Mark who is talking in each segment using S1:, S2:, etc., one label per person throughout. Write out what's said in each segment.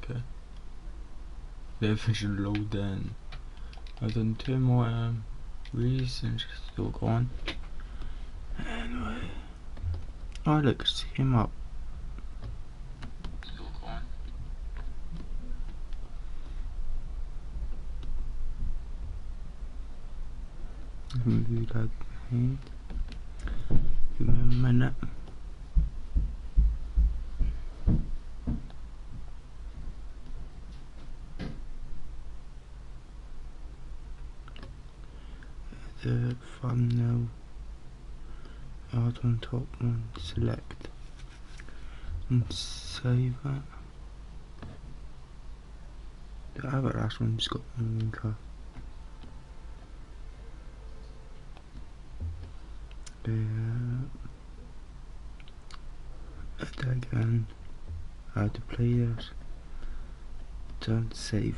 S1: Okay. The official load then. I've done 2 more reasons still going. Anyway. Oh look, it's him up. Still going. Do that thing. Give me a minute. The thumbnail out on top one, select and save that. The other last one's got one linker. Again, how to play this. Don't save.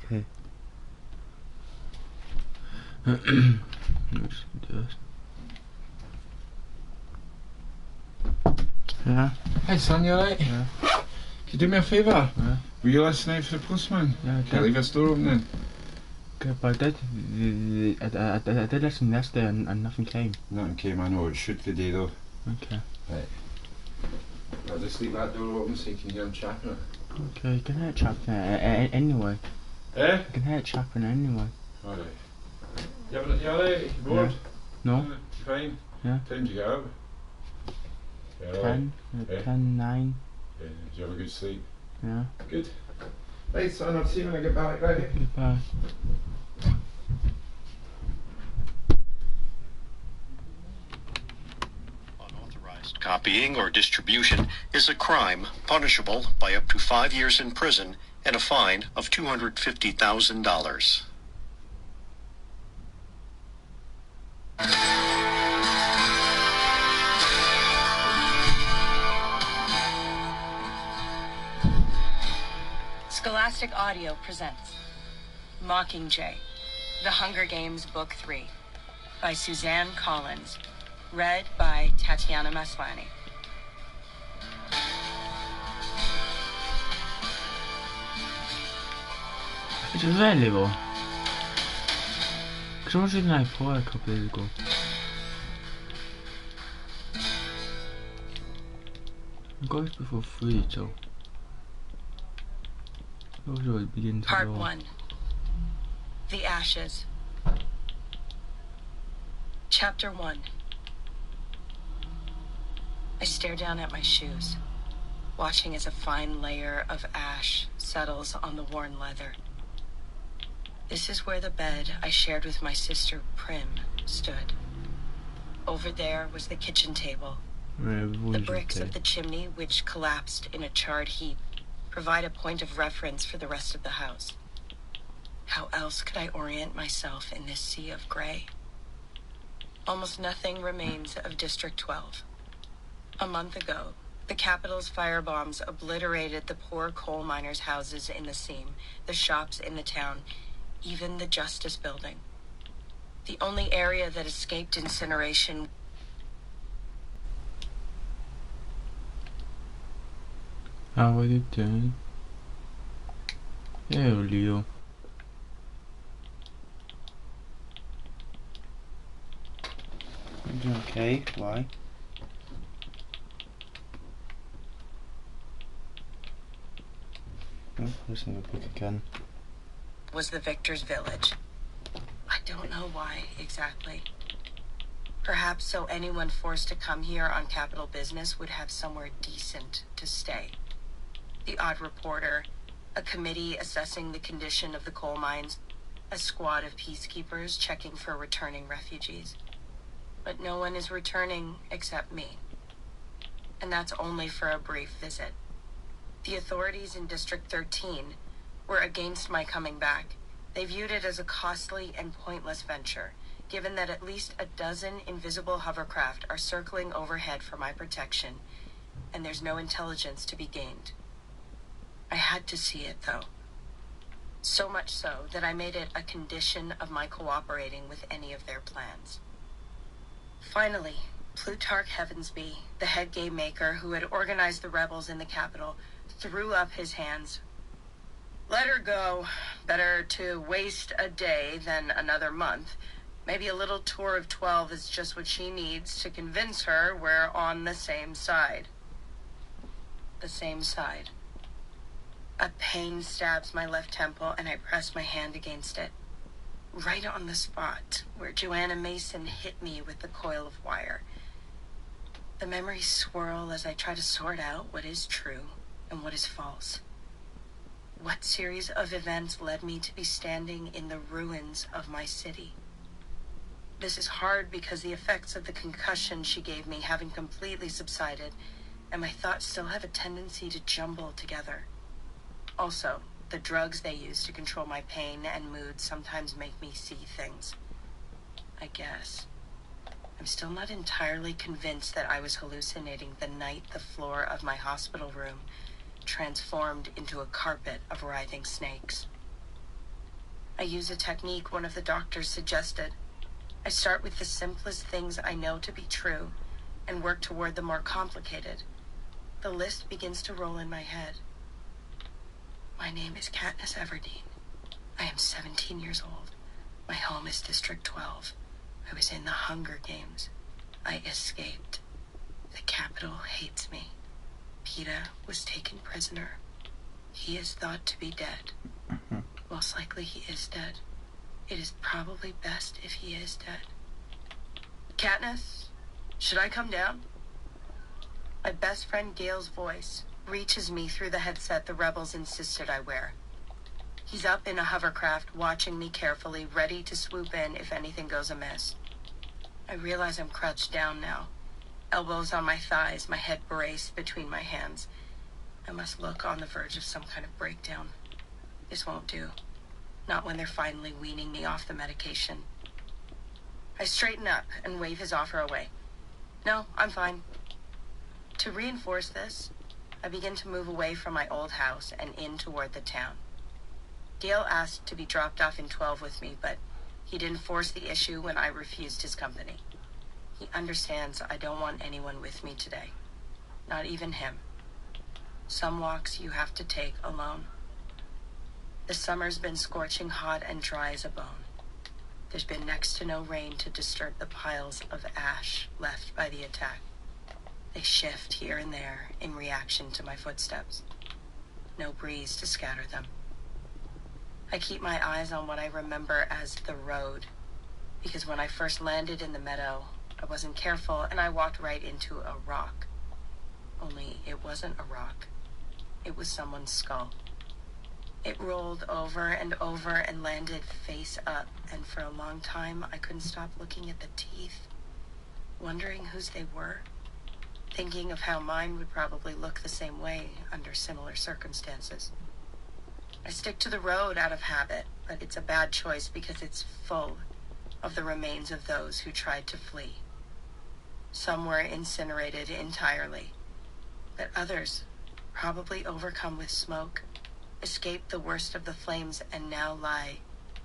S1: Okay. Let's do this. Yeah.
S2: Hey son, you alright?
S1: Yeah.
S2: Could you do me a favour?
S1: Yeah.
S2: Will you listen out for the postman?
S1: Yeah.
S2: Can't leave your door open then.
S1: Okay, but I did listen yesterday and nothing came.
S2: Nothing came, I know. It should today though.
S1: Okay.
S2: Right. I'll just leave that door open so you can hear him chapping it.
S1: Okay, you can hear it chapping anyway.
S2: Eh?
S1: You can hear it chapping anyway.
S2: Alright. You alright? You bored?
S1: No.
S2: You fine?
S1: Yeah.
S2: Time to get up?
S1: 10, 10, 9.
S2: Yeah. Did you have a good sleep?
S1: Yeah.
S2: Good. Right son, I'll see you when I get back, right?
S1: Goodbye.
S3: Unauthorized copying or distribution is a crime punishable by up to 5 years in prison and a fine of $250,000.
S4: Scholastic Audio presents Mockingjay, The Hunger Games Book 3 by Suzanne Collins, read by Tatiana Maslany.
S1: It's available. Because I was reading that before a couple of days ago. I got it before 3, so those are the beginning to
S4: Part
S1: go.
S4: 1. The Ashes. Chapter 1. I stare down at my shoes, watching as a fine layer of ash settles on the worn leather. This is where the bed I shared with my sister Prim stood. Over there was the kitchen table. The bricks of the chimney, which collapsed in a charred heap, provide a point of reference for the rest of the house. How else could I orient myself in this sea of gray? Almost nothing remains of District 12. A month ago, the capital's firebombs obliterated the poor coal miners' houses in the seam, the shops in the town, even the Justice Building. The only area that escaped incineration.
S1: How are you doing? Hey, Leo. I'm doing okay. Why? Oh, listening to a book again.
S4: Was the victor's village. I don't know why exactly. Perhaps so anyone forced to come here on capital business would have somewhere decent to stay. The odd reporter, a committee assessing the condition of the coal mines, a squad of peacekeepers checking for returning refugees. But no one is returning except me. And that's only for a brief visit. The authorities in District 13 were against my coming back. They viewed it as a costly and pointless venture, given that at least a dozen invisible hovercraft are circling overhead for my protection, and there's no intelligence to be gained. I had to see it, though. So much so that I made it a condition of my cooperating with any of their plans. Finally, Plutarch Heavensby, the head game maker who had organized the rebels in the capital, threw up his hands. Let her go. Better to waste a day than another month. Maybe a little tour of 12 is just what she needs to convince her we're on the same side. The same side. A pain stabs my left temple and I press my hand against it. Right on the spot where Joanna Mason hit me with the coil of wire. The memories swirl as I try to sort out what is true and what is false. What series of events led me to be standing in the ruins of my city? This is hard because the effects of the concussion she gave me haven't completely subsided, and my thoughts still have a tendency to jumble together. Also, the drugs they use to control my pain and mood sometimes make me see things. I guess. I'm still not entirely convinced that I was hallucinating the night the floor of my hospital room transformed into a carpet of writhing snakes. I use a technique one of the doctors suggested. I start with the simplest things I know to be true and work toward the more complicated. The list begins to roll in my head. My name is Katniss Everdeen. I am 17 years old. My home is District 12. I was in the Hunger Games. I escaped. The Capitol hates me. Peeta was taken prisoner. He is thought to be dead. Most likely he is dead. It is probably best if he is dead. Katniss, should I come down? My best friend Gale's voice reaches me through the headset the rebels insisted I wear. He's up in a hovercraft, watching me carefully, ready to swoop in if anything goes amiss. I realize I'm crouched down now, elbows on my thighs, my head braced between my hands. I must look on the verge of some kind of breakdown. This won't do. Not when they're finally weaning me off the medication. I straighten up and wave his offer away. No, I'm fine. To reinforce this, I begin to move away from my old house and in toward the town. Gale asked to be dropped off in 12 with me, but he didn't force the issue when I refused his company. He understands I don't want anyone with me today. Not even him. Some walks you have to take alone. The summer's been scorching hot and dry as a bone. There's been next to no rain to disturb the piles of ash left by the attack. They shift here and there in reaction to my footsteps. No breeze to scatter them. I keep my eyes on what I remember as the road, because when I first landed in the meadow, I wasn't careful and I walked right into a rock. Only it wasn't a rock. It was someone's skull. It rolled over and over and landed face up, and for a long time I couldn't stop looking at the teeth, wondering whose they were, thinking of how mine would probably look the same way under similar circumstances. I stick to the road out of habit, but it's a bad choice because it's full of the remains of those who tried to flee. Some were incinerated entirely, but others, probably overcome with smoke, escaped the worst of the flames and now lie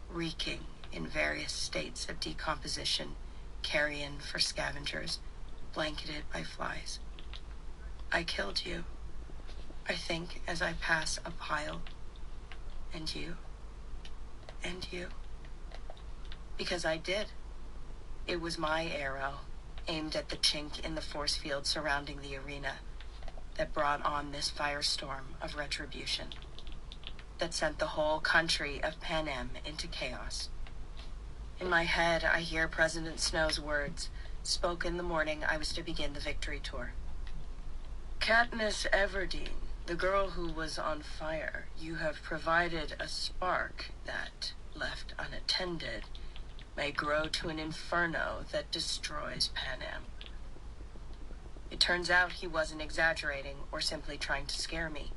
S4: reeking in various states of decomposition, carrion for scavengers, blanketed by flies. I killed you, I think, as I pass a pile. And you. And you. Because I did. It was my arrow, aimed at the chink in the force field surrounding the arena, that brought on this firestorm of retribution, that sent the whole country of Panem into chaos. In my head, I hear President Snow's words, spoken the morning I was to begin the victory tour. Katniss Everdeen, the girl who was on fire, you have provided a spark that, left unattended, may grow to an inferno that destroys Panem. It turns out he wasn't exaggerating or simply trying to scare me.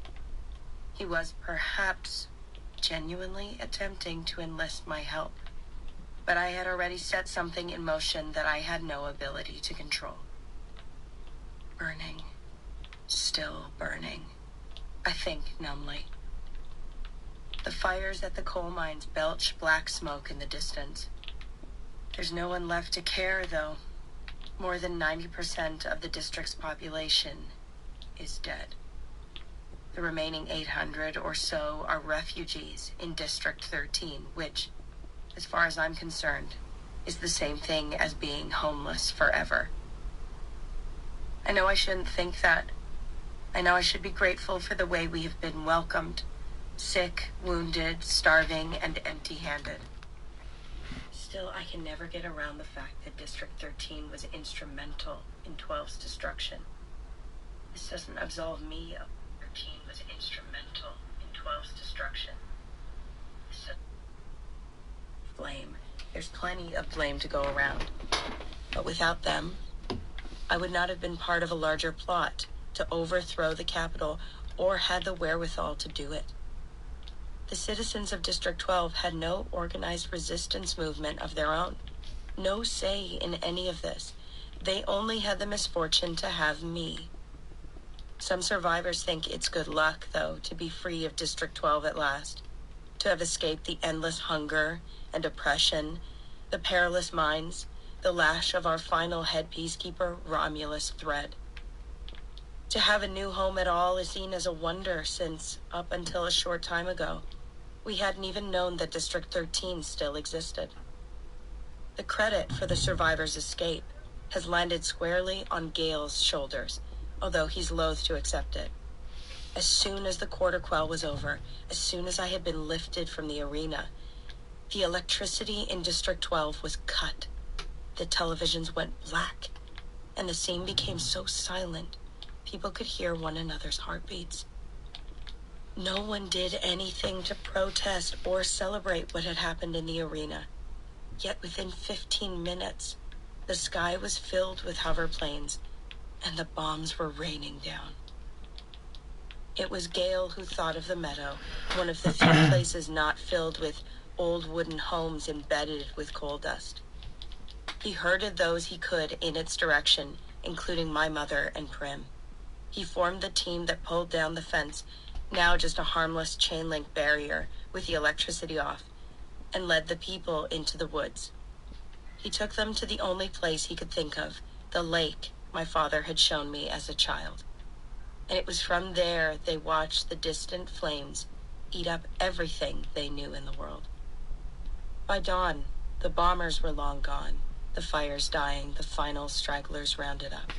S4: He was perhaps genuinely attempting to enlist my help, but I had already set something in motion that I had no ability to control. Burning. Still burning. I think numbly. The fires at the coal mines belch black smoke in the distance. There's no one left to care, though. More than 90% of the district's population is dead. The remaining 800 or so are refugees in District 13, which, as far as I'm concerned, is the same thing as being homeless forever. I know I shouldn't think that. I know I should be grateful for the way we have been welcomed, sick, wounded, starving, and empty-handed. Still, I can never get around the fact that District 13 was instrumental in 12's destruction. This doesn't absolve me of 13 was instrumental in 12's destruction. Blame. There's plenty of blame to go around. But without them, I would not have been part of a larger plot to overthrow the Capitol or had the wherewithal to do it. The citizens of District 12 had no organized resistance movement of their own, no say in any of this. They only had the misfortune to have me. Some survivors think it's good luck, though, to be free of District 12 at last, to have escaped the endless hunger and oppression, the perilous mines, the lash of our final head peacekeeper, Romulus Thread. To have a new home at all is seen as a wonder since, up until a short time ago, we hadn't even known that District 13 still existed. The credit for the survivors' escape has landed squarely on Gale's shoulders, although he's loath to accept it. As soon as the quarter quell was over, as soon as I had been lifted from the arena, the electricity in District 12 was cut. The televisions went black, and the scene became so silent, people could hear one another's heartbeats. No one did anything to protest or celebrate what had happened in the arena. Yet within 15 minutes, the sky was filled with hover planes, and the bombs were raining down. It was Gale who thought of the meadow, one of the few places not filled with old wooden homes embedded with coal dust. He herded those he could in its direction, including my mother and Prim. He formed the team that pulled down the fence, now just a harmless chain link barrier with the electricity off, and led the people into the woods. He took them to the only place he could think of, the lake my father had shown me as a child. And it was from there they watched the distant flames eat up everything they knew in the world. By dawn, the bombers were long gone, the fires dying, the final stragglers rounded up.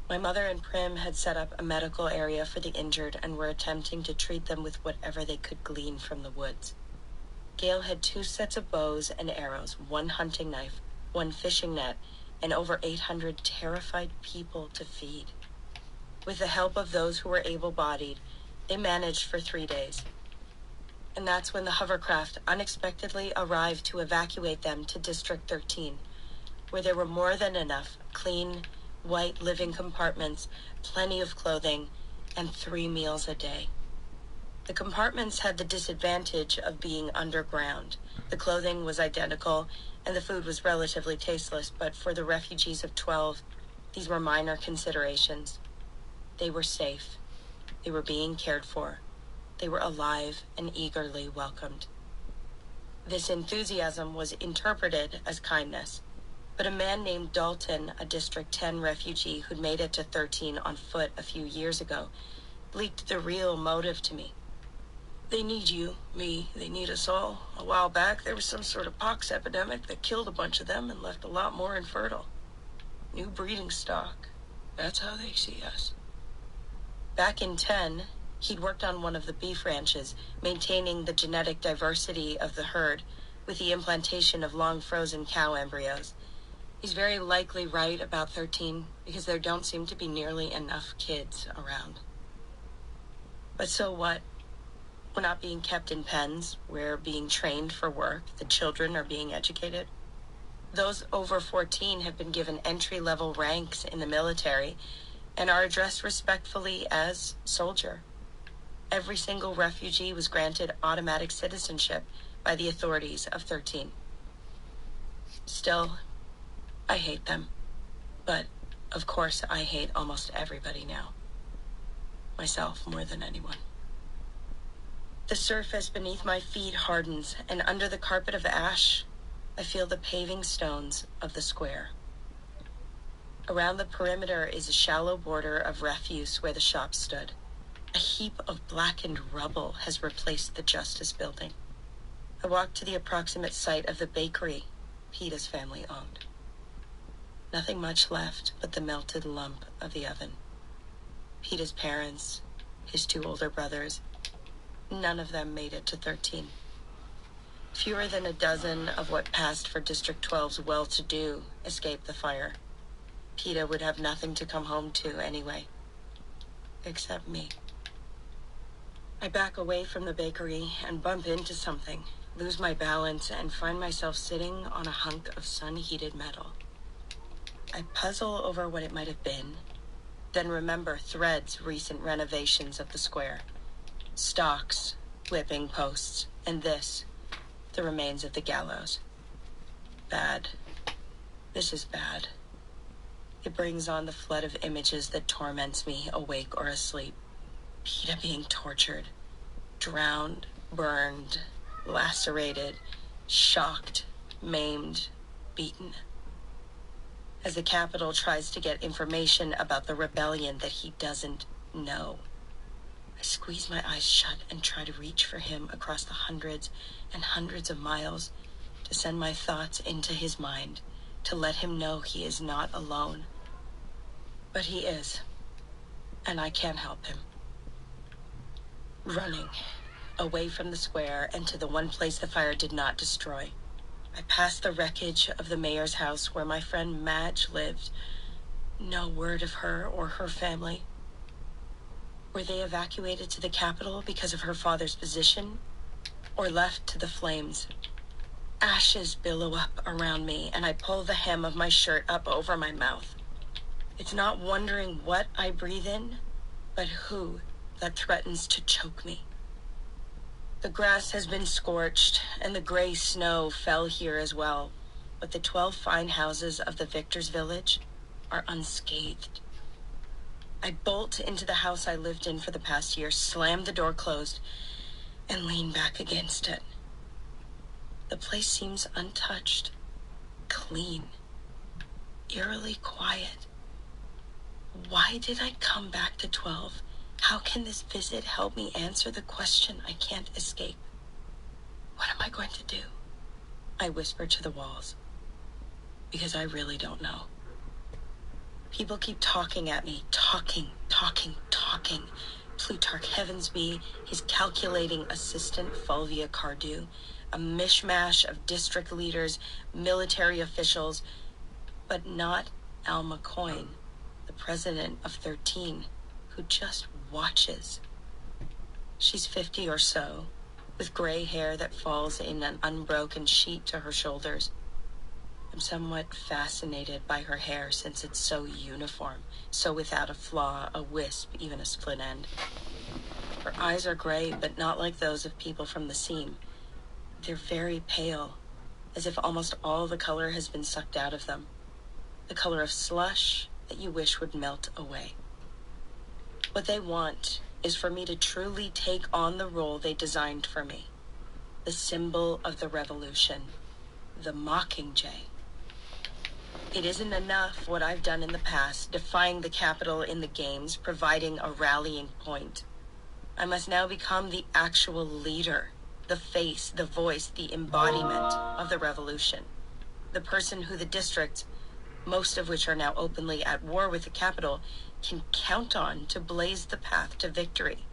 S4: My mother and Prim had set up a medical area for the injured and were attempting to treat them with whatever they could glean from the woods. Gale had 2 sets of bows and arrows, 1 hunting knife, 1 fishing net, and over 800 terrified people to feed. With the help of those who were able-bodied, they managed for 3 days. And that's when the hovercraft unexpectedly arrived to evacuate them to District 13, where there were more than enough clean, white living compartments, plenty of clothing, and 3 meals a day. The compartments had the disadvantage of being underground. The clothing was identical, and the food was relatively tasteless, but for the refugees of 12, these were minor considerations. They were safe. They were being cared for. They were alive and eagerly welcomed. This enthusiasm was interpreted as kindness, but a man named Dalton, a District 10 refugee who'd made it to 13 on foot a few years ago, leaked the real motive to me. They need you, me, they need us all. A while back, there was some sort of pox epidemic that killed a bunch of them and left a lot more infertile. New breeding stock. That's how they see us. Back in 10, he'd worked on one of the beef ranches, maintaining the genetic diversity of the herd with the implantation of long-frozen cow embryos. He's very likely right about 13 because there don't seem to be nearly enough kids around. But so what? We're not being kept in pens. We're being trained for work. The children are being educated. Those over 14 have been given entry-level ranks in the military and are addressed respectfully as soldier. Every single refugee was granted automatic citizenship by the authorities of 13. Still, I hate them. But, of course, I hate almost everybody now. Myself more than anyone. The surface beneath my feet hardens, and under the carpet of ash, I feel the paving stones of the square. Around the perimeter is a shallow border of refuse where the shop stood. A heap of blackened rubble has replaced the Justice Building. I walked to the approximate site of the bakery Peeta's family owned. Nothing much left but the melted lump of the oven. Peeta's parents, his 2 older brothers, none of them made it to 13. Fewer than a dozen of what passed for District 12's well-to-do escaped the fire. Peeta would have nothing to come home to anyway. Except me. I back away from the bakery and bump into something, lose my balance, and find myself sitting on a hunk of sun-heated metal. I puzzle over what it might have been, then remember Thread's recent renovations of the square. Stocks, whipping posts, and this, the remains of the gallows. Bad. This is bad. It brings on the flood of images that torments me, awake or asleep. Peeta being tortured, drowned, burned, lacerated, shocked, maimed, beaten. As the Capitol tries to get information about the rebellion that he doesn't know. I squeeze my eyes shut and try to reach for him across the hundreds and hundreds of miles, to send my thoughts into his mind, to let him know he is not alone. But he is, and I can't help him. Running, away from the square and to the one place the fire did not destroy. I passed the wreckage of the mayor's house where my friend Madge lived. No word of her or her family. Were they evacuated to the Capitol because of her father's position, or left to the flames? Ashes billow up around me, and I pull the hem of my shirt up over my mouth. It's not wondering what I breathe in, but who that threatens to choke me. The grass has been scorched, and the gray snow fell here as well, but the 12 fine houses of the Victor's Village are unscathed. I bolt into the house I lived in for the past year, slam the door closed, and lean back against it. The place seems untouched, clean, eerily quiet. Why did I come back to 12? How can this visit help me answer the question I can't escape? What am I going to do? I whisper to the walls, because I really don't know. People keep talking at me, talking. Plutarch Heavensby, his calculating assistant Fulvia Cardew, a mishmash of district leaders, military officials, but not Alma Coyne, the president of 13, who just watches. She's 50 or so, with gray hair that falls in an unbroken sheet to her shoulders. I'm somewhat fascinated by her hair since it's so uniform, so without a flaw, a wisp, even a split end. Her eyes are gray, but not like those of people from the scene. They're very pale, as if almost all the color has been sucked out of them. The color of slush that you wish would melt away. What they want is for me to truly take on the role they designed for me. The symbol of the revolution, the Mockingjay. It isn't enough what I've done in the past, defying the Capitol in the games, providing a rallying point. I must now become the actual leader, the face, the voice, the embodiment of the revolution. The person who the districts, most of which are now openly at war with the Capitol, can count on to blaze the path to victory.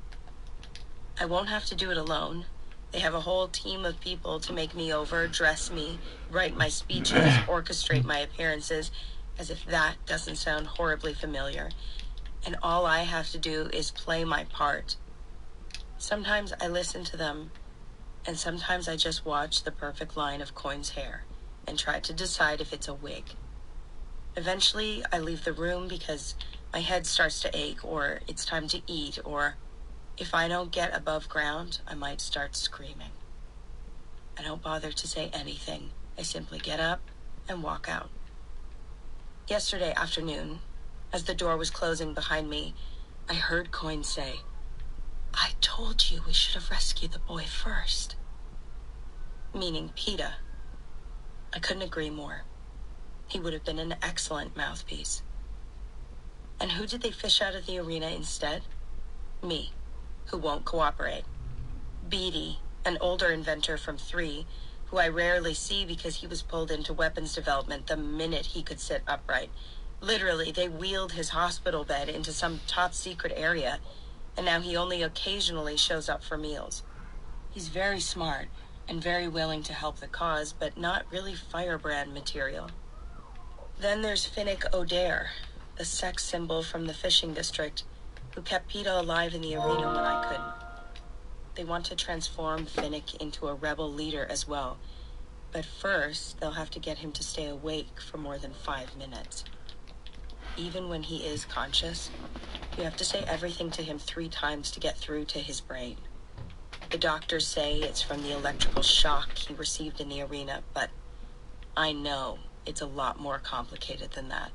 S4: I won't have to do it alone. They have a whole team of people to make me over, dress me, write my speeches, orchestrate my appearances, as if that doesn't sound horribly familiar. And all I have to do is play my part. Sometimes I listen to them, and sometimes I just watch the perfect line of Coyne's hair and try to decide if it's a wig. Eventually, I leave the room because my head starts to ache, or it's time to eat, or if I don't get above ground, I might start screaming. I don't bother to say anything. I simply get up and walk out. Yesterday afternoon, as the door was closing behind me, I heard Coyne say, "I told you we should have rescued the boy first." Meaning Peeta. I couldn't agree more. He would have been an excellent mouthpiece. And who did they fish out of the arena instead? Me, who won't cooperate. Beatty, an older inventor from 3, who I rarely see because he was pulled into weapons development the minute he could sit upright. Literally, they wheeled his hospital bed into some top-secret area, and now he only occasionally shows up for meals. He's very smart and very willing to help the cause, but not really firebrand material. Then there's Finnick O'Dare, the sex symbol from the fishing district, who kept PETA alive in the arena when I couldn't. They want to transform Finnick into a rebel leader as well, but first they'll have to get him to stay awake for more than 5 minutes. Even when he is conscious, you have to say everything to him 3 times to get through to his brain. The doctors say it's from the electrical shock he received in the arena, but I know it's a lot more complicated than that.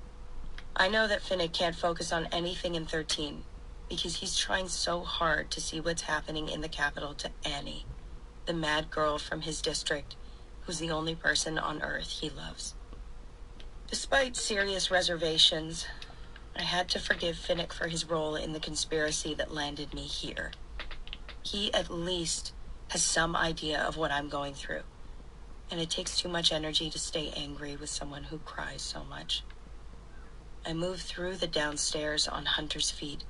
S4: I know that Finnick can't focus on anything in 13 because he's trying so hard to see what's happening in the capital to Annie, the mad girl from his district, who's the only person on Earth he loves. Despite serious reservations, I had to forgive Finnick for his role in the conspiracy that landed me here. He at least has some idea of what I'm going through, and it takes too much energy to stay angry with someone who cries so much. I move through the downstairs on Hunter's feet,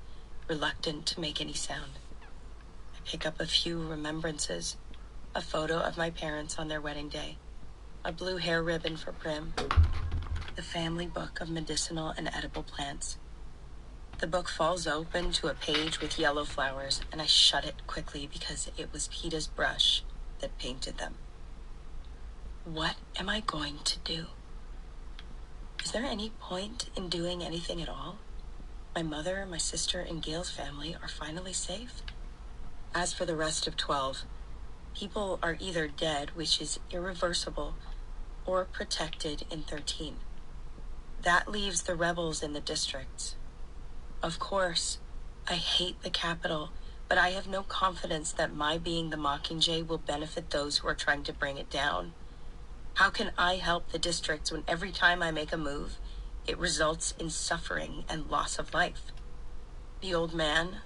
S4: reluctant to make any sound. I pick up a few remembrances, a photo of my parents on their wedding day, a blue hair ribbon for Prim, the family book of medicinal and edible plants. The book falls open to a page with yellow flowers, and I shut it quickly because it was PETA's brush that painted them. What am I going to do? Is there any point in doing anything at all? My mother, my sister, and Gail's family are finally safe. As for the rest of 12, people are either dead, which is irreversible, or protected in 13. That leaves the rebels in the districts. Of course, I hate the capital, but I have no confidence that my being the Mockingjay will benefit those who are trying to bring it down. How can I help the districts when every time I make a move, it results in suffering and loss of life? The old man,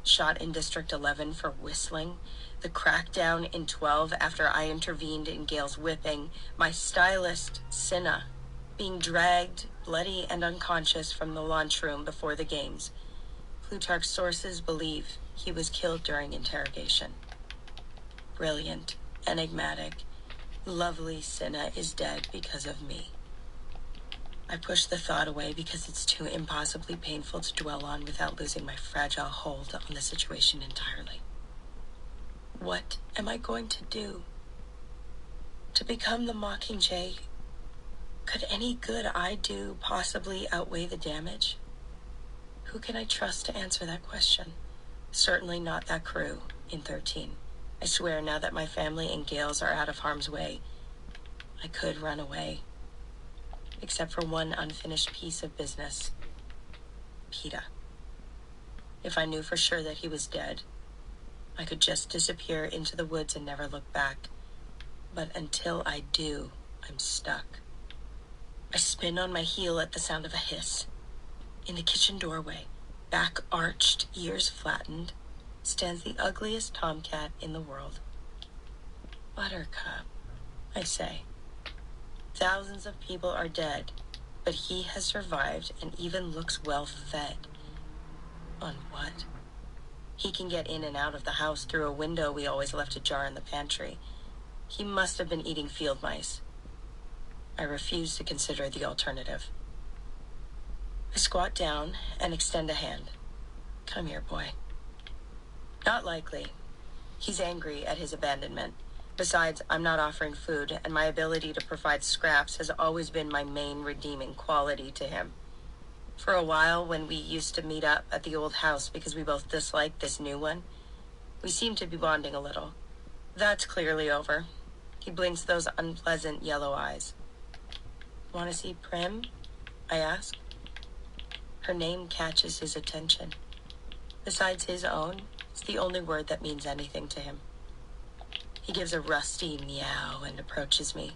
S4: shot in District 11 for whistling, the crackdown in 12 after I intervened in Gail's whipping, my stylist, Cinna, being dragged, bloody and unconscious from the lunchroom before the games. Plutarch's sources believe he was killed during interrogation. Brilliant, enigmatic, lovely Cinna is dead because of me. I push the thought away because it's too impossibly painful to dwell on without losing my fragile hold on the situation entirely. What am I going to do? To become the Mockingjay, could any good I do possibly outweigh the damage? Who can I trust to answer that question? Certainly not that crew in 13. I swear now that my family and Gail's are out of harm's way, I could run away. Except for one unfinished piece of business. PETA. If I knew for sure that he was dead, I could just disappear into the woods and never look back. But until I do, I'm stuck. I spin on my heel at the sound of a hiss. In the kitchen doorway, back arched, ears flattened, stands the ugliest tomcat in the world. Buttercup, I say. Thousands of people are dead, but he has survived and even looks well fed. On what? He can get in and out of the house through a window we always left ajar in the pantry. He must have been eating field mice. I refuse to consider the alternative. I squat down and extend a hand. Come here, boy. Not likely. He's angry at his abandonment. Besides, I'm not offering food, and my ability to provide scraps has always been my main redeeming quality to him. For a while, when we used to meet up at the old house because we both disliked this new one, we seemed to be bonding a little. That's clearly over. He blinks those unpleasant yellow eyes. Want to see Prim? I ask. Her name catches his attention. Besides his own, it's the only word that means anything to him. He gives a rusty meow and approaches me.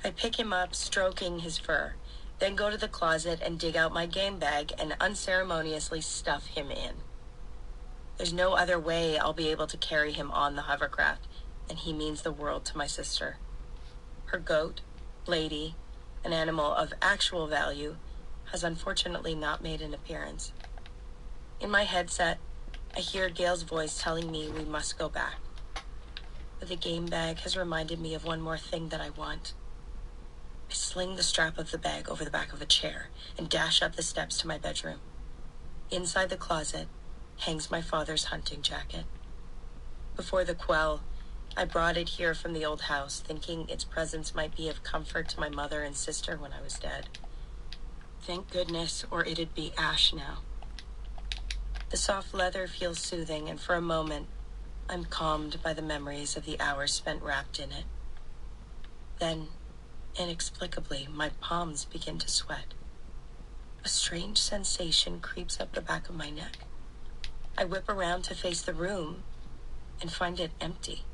S4: I pick him up, stroking his fur. then go to the closet and dig out my game bag and unceremoniously stuff him in. There's no other way I'll be able to carry him on the hovercraft, and he means the world to my sister. Her goat, Lady, an animal of actual value, has unfortunately not made an appearance. In my headset, I hear Gail's voice telling me we must go back. But the game bag has reminded me of one more thing that I want. I sling the strap of the bag over the back of a chair and dash up the steps to my bedroom. Inside the closet hangs my father's hunting jacket. Before the quell, I brought it here from the old house, thinking its presence might be of comfort to my mother and sister when I was dead. Thank goodness, or it'd be ash now. The soft leather feels soothing, and for a moment, I'm calmed by the memories of the hours spent wrapped in it. Then, inexplicably, my palms begin to sweat. A strange sensation creeps up the back of my neck. I whip around to face the room and find it empty.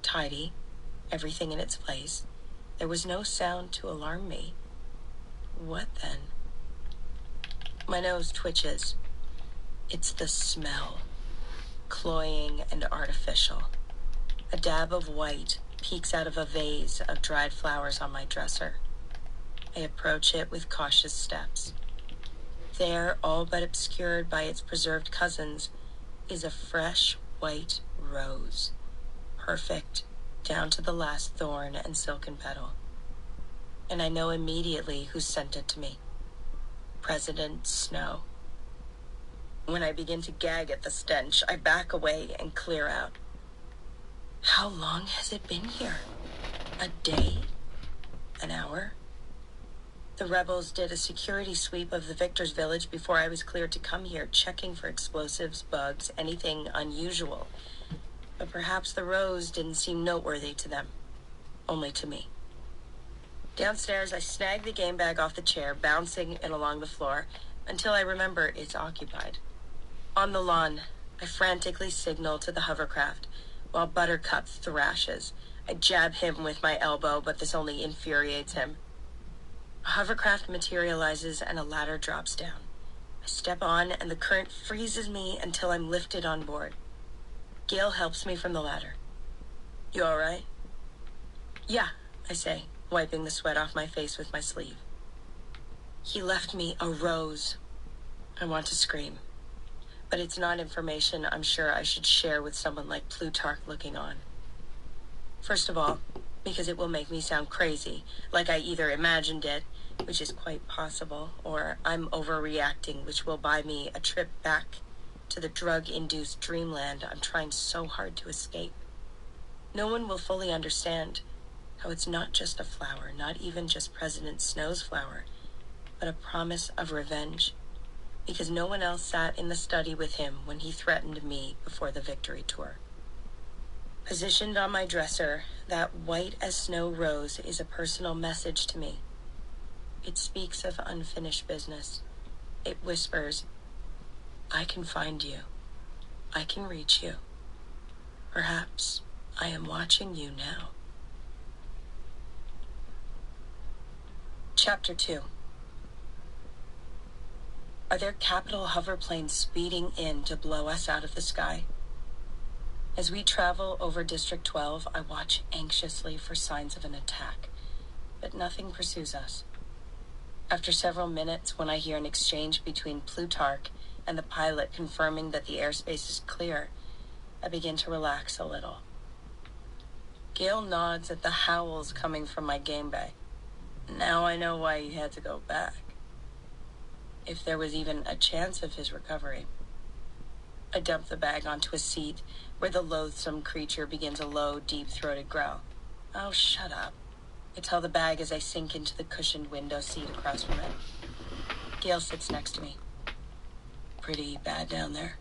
S4: Tidy, everything in its place. There was no sound to alarm me. What then? My nose twitches. It's the smell, cloying and artificial. A dab of white peeks out of a vase of dried flowers on my dresser. I approach it with cautious steps. There, all but obscured by its preserved cousins, is a fresh white rose. Perfect, down to the last thorn and silken petal. And I know immediately who sent it to me. President Snow. When I begin to gag at the stench, I back away and clear out. How long has it been here? A day? An hour? The rebels did a security sweep of the victor's village before I was cleared to come here, checking for explosives, bugs, anything unusual. But perhaps the rose didn't seem noteworthy to them. Only to me. Downstairs, I snag the game bag off the chair, bouncing it along the floor, until I remember it's occupied. On the lawn, I frantically signal to the hovercraft, while Buttercup thrashes. I jab him with my elbow, but this only infuriates him. A hovercraft materializes and a ladder drops down. I step on, and the current freezes me until I'm lifted on board. Gail helps me from the ladder. You all right? Yeah, I say, wiping the sweat off my face with my sleeve. He left me a rose. I want to scream. But it's not information I'm sure I should share with someone like Plutarch looking on. First of all, because it will make me sound crazy, like I either imagined it, which is quite possible, or I'm overreacting, which will buy me a trip back to the drug-induced dreamland I'm trying so hard to escape. No one will fully understand how it's not just a flower, not even just President Snow's flower, but a promise of revenge, because no one else sat in the study with him when he threatened me before the victory tour. Positioned on my dresser, that white as snow rose is a personal message to me. It speaks of unfinished business. It whispers, I can find you. I can reach you. Perhaps I am watching you now. Chapter 2. Are there capital hoverplanes speeding in to blow us out of the sky? As we travel over District 12, I watch anxiously for signs of an attack, but nothing pursues us. After several minutes, when I hear an exchange between Plutarch and the pilot confirming that the airspace is clear, I begin to relax a little. Gail nods at the howls coming from my game bay. Now I know why he had to go back. If there was even a chance of his recovery. I dump the bag onto a seat where the loathsome creature begins a low, deep-throated growl. Oh, shut up. I tell the bag as I sink into the cushioned window seat across from it. Gail sits next to me. Pretty bad down there?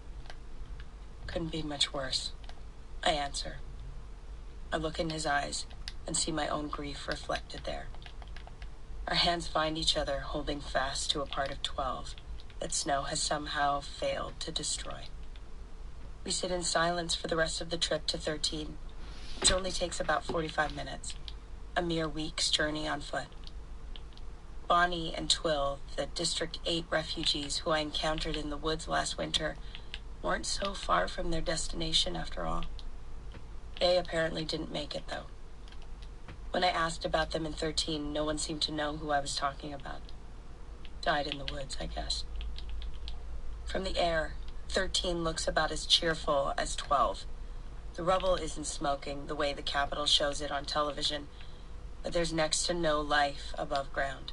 S4: Couldn't be much worse. I answer. I look in his eyes and see my own grief reflected there. Our hands find each other, holding fast to a part of 12 that Snow has somehow failed to destroy. We sit in silence for the rest of the trip to 13, which only takes about 45 minutes, a mere week's journey on foot. Bonnie and Twill, the District 8 refugees who I encountered in the woods last winter, weren't so far from their destination after all. They apparently didn't make it, though. When I asked about them in 13, no one seemed to know who I was talking about. Died in the woods, I guess. From the air, 13 looks about as cheerful as 12. The rubble isn't smoking the way the Capitol shows it on television, but there's next to no life above ground.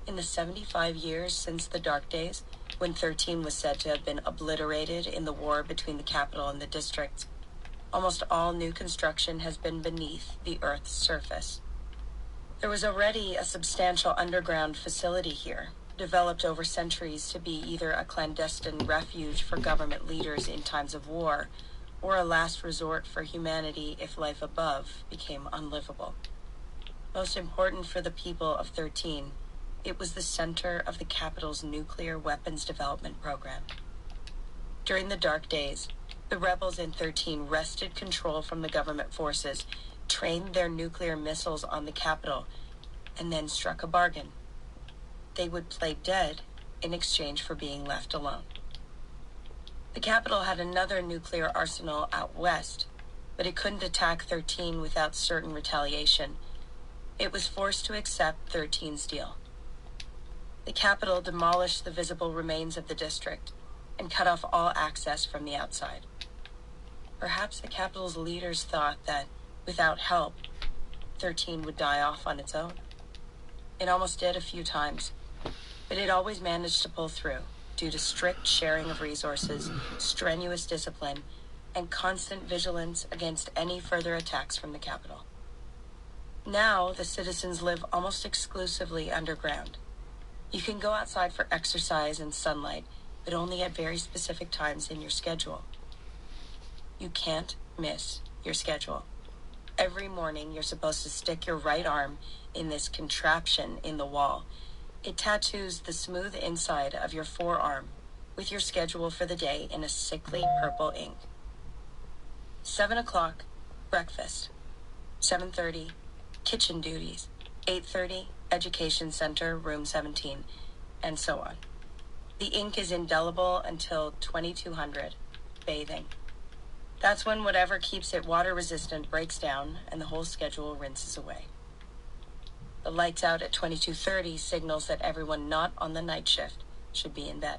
S4: In the 75 years since the dark days, when 13 was said to have been obliterated in the war between the Capitol and the districts, almost all new construction has been beneath the Earth's surface. There was already a substantial underground facility here, developed over centuries to be either a clandestine refuge for government leaders in times of war, or a last resort for humanity if life above became unlivable. Most important for the people of 13, it was the center of the Capitol's nuclear weapons development program. During the dark days, the rebels in 13 wrested control from the government forces, trained their nuclear missiles on the Capitol, and then struck a bargain. They would play dead in exchange for being left alone. The Capitol had another nuclear arsenal out west, but it couldn't attack 13 without certain retaliation. It was forced to accept 13's deal. The Capitol demolished the visible remains of the district and cut off all access from the outside. Perhaps the Capitol's leaders thought that, without help, 13 would die off on its own. It almost did a few times, but it always managed to pull through due to strict sharing of resources, strenuous discipline, and constant vigilance against any further attacks from the Capitol. Now, the citizens live almost exclusively underground. You can go outside for exercise and sunlight, but only at very specific times in your schedule. You can't miss your schedule. Every morning, you're supposed to stick your right arm in this contraption in the wall. It tattoos the smooth inside of your forearm with your schedule for the day in a sickly purple ink. 7 o'clock, breakfast. 7:30, kitchen duties. 8:30, education center, room 17, and so on. The ink is indelible until 2200, bathing. That's when whatever keeps it water resistant breaks down and the whole schedule rinses away. The lights out at 22:30 signals that everyone not on the night shift should be in bed.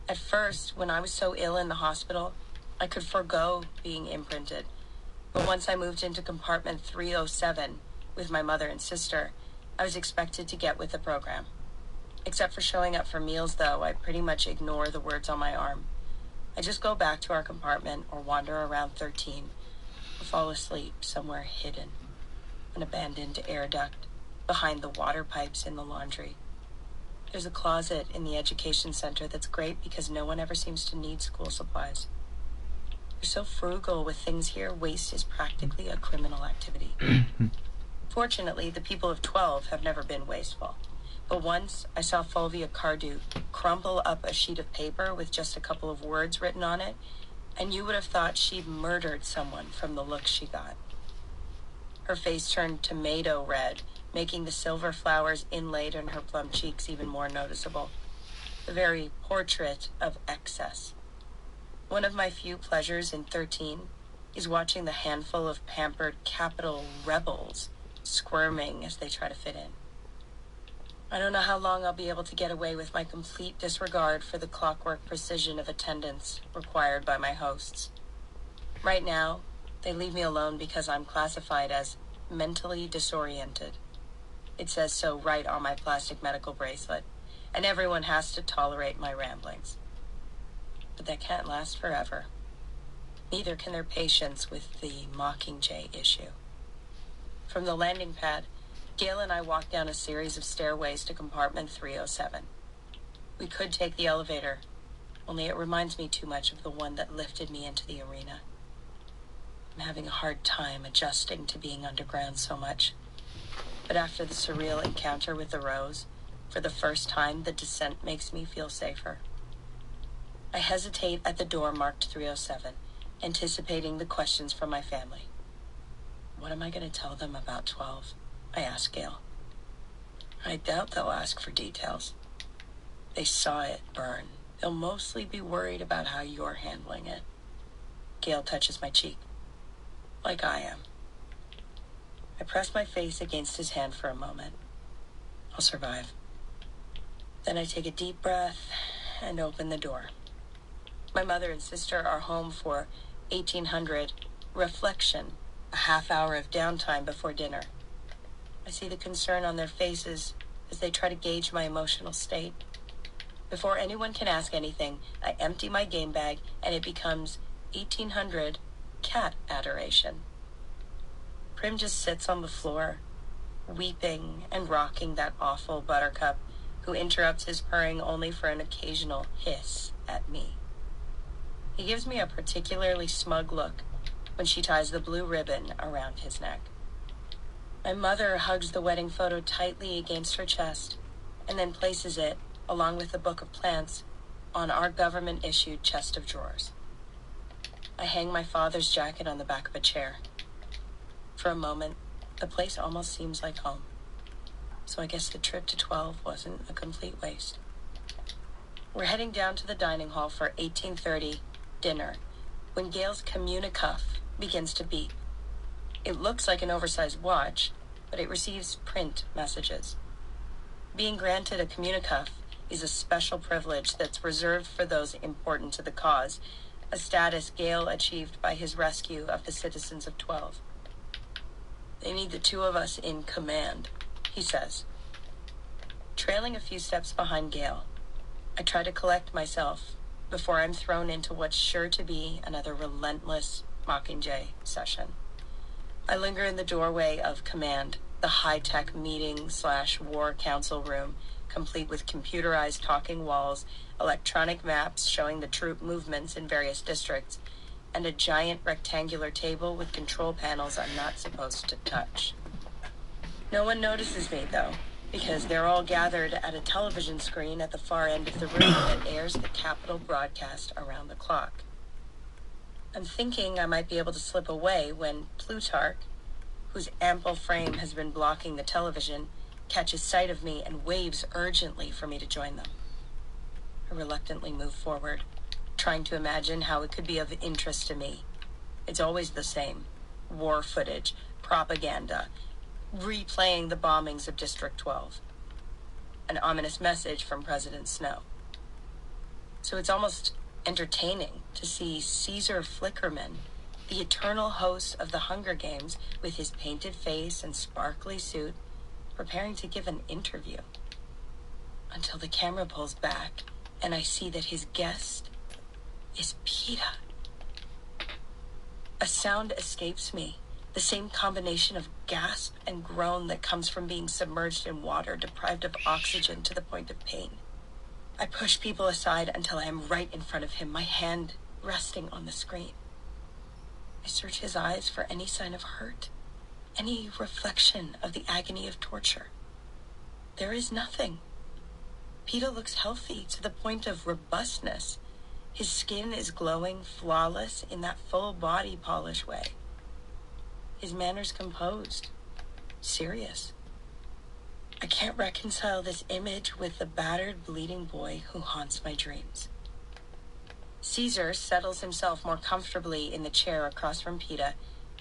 S4: At first, when I was so ill in the hospital, I could forego being imprinted. But once I moved into compartment 307 with my mother and sister, I was expected to get with the program. Except for showing up for meals, though, I pretty much ignore the words on my arm. I just go back to our compartment or wander around 13 or fall asleep somewhere hidden, an abandoned air duct behind the water pipes in the laundry. There's a closet in the education center that's great because no one ever seems to need school supplies. They're so frugal with things here, waste is practically a criminal activity. Fortunately, the people of 12 have never been wasteful. But once I saw Fulvia Cardew crumple up a sheet of paper with just a couple of words written on it, and you would have thought she'd murdered someone from the look she got. Her face turned tomato red, making the silver flowers inlaid in her plump cheeks even more noticeable. The very portrait of excess. One of my few pleasures in 13 is watching the handful of pampered Capitol rebels squirming as they try to fit in. I don't know how long I'll be able to get away with my complete disregard for the clockwork precision of attendance required by my hosts. Right now, they leave me alone because I'm classified as mentally disoriented. It says so right on my plastic medical bracelet, and everyone has to tolerate my ramblings. But that can't last forever. Neither can their patience with the Mockingjay issue. From the landing pad, Gail and I walked down a series of stairways to compartment 307. We could take the elevator, only it reminds me too much of the one that lifted me into the arena. I'm having a hard time adjusting to being underground so much. But after the surreal encounter with the Rose, for the first time, the descent makes me feel safer. I hesitate at the door marked 307, anticipating the questions from my family. What am I going to tell them about 12? I ask Gail. I doubt they'll ask for details. They saw it burn. They'll mostly be worried about how you're handling it. Gail touches my cheek, like I am. I press my face against his hand for a moment. I'll survive. Then I take a deep breath and open the door. My mother and sister are home for 1800 reflection, a half hour of downtime before dinner. I see the concern on their faces as they try to gauge my emotional state. Before anyone can ask anything, I empty my game bag and it becomes 1800 cat adoration. Prim just sits on the floor, weeping and rocking that awful Buttercup, who interrupts his purring only for an occasional hiss at me. He gives me a particularly smug look when she ties the blue ribbon around his neck. My mother hugs the wedding photo tightly against her chest and then places it, along with the book of plants, on our government-issued chest of drawers. I hang my father's jacket on the back of a chair. For a moment, the place almost seems like home. So I guess the trip to 12 wasn't a complete waste. We're heading down to the dining hall for 1830 dinner when Gail's communicuff begins to beep. It looks like an oversized watch, but it receives print messages. Being granted a communicuff is a special privilege that's reserved for those important to the cause, a status Gale achieved by his rescue of the citizens of 12. They need the two of us in command, he says. Trailing a few steps behind Gale, I try to collect myself before I'm thrown into what's sure to be another relentless Mockingjay session. I linger in the doorway of command, the high-tech meeting/war council room, complete with computerized talking walls, electronic maps showing the troop movements in various districts, and a giant rectangular table with control panels I'm not supposed to touch. No one notices me, though, because they're all gathered at a television screen at the far end of the room that airs the Capitol broadcast around the clock. I'm thinking I might be able to slip away when Plutarch, whose ample frame has been blocking the television, catches sight of me and waves urgently for me to join them. I reluctantly move forward, trying to imagine how it could be of interest to me. It's always the same. War footage, propaganda, replaying the bombings of District 12. An ominous message from President Snow. So it's almost entertaining to see Caesar Flickerman, the eternal host of the Hunger Games, with his painted face and sparkly suit, preparing to give an interview. Until the camera pulls back and I see that his guest is PETA. A sound escapes me, the same combination of gasp and groan that comes from being submerged in water, deprived of oxygen to the point of pain. I push people aside until I am right in front of him, my hand resting on the screen. I search his eyes for any sign of hurt, any reflection of the agony of torture. There is nothing. PETA looks healthy to the point of robustness. His skin is glowing, flawless in that full body polish way. His manner's composed, serious. I can't reconcile this image with the battered, bleeding boy who haunts my dreams. Caesar settles himself more comfortably in the chair across from PETA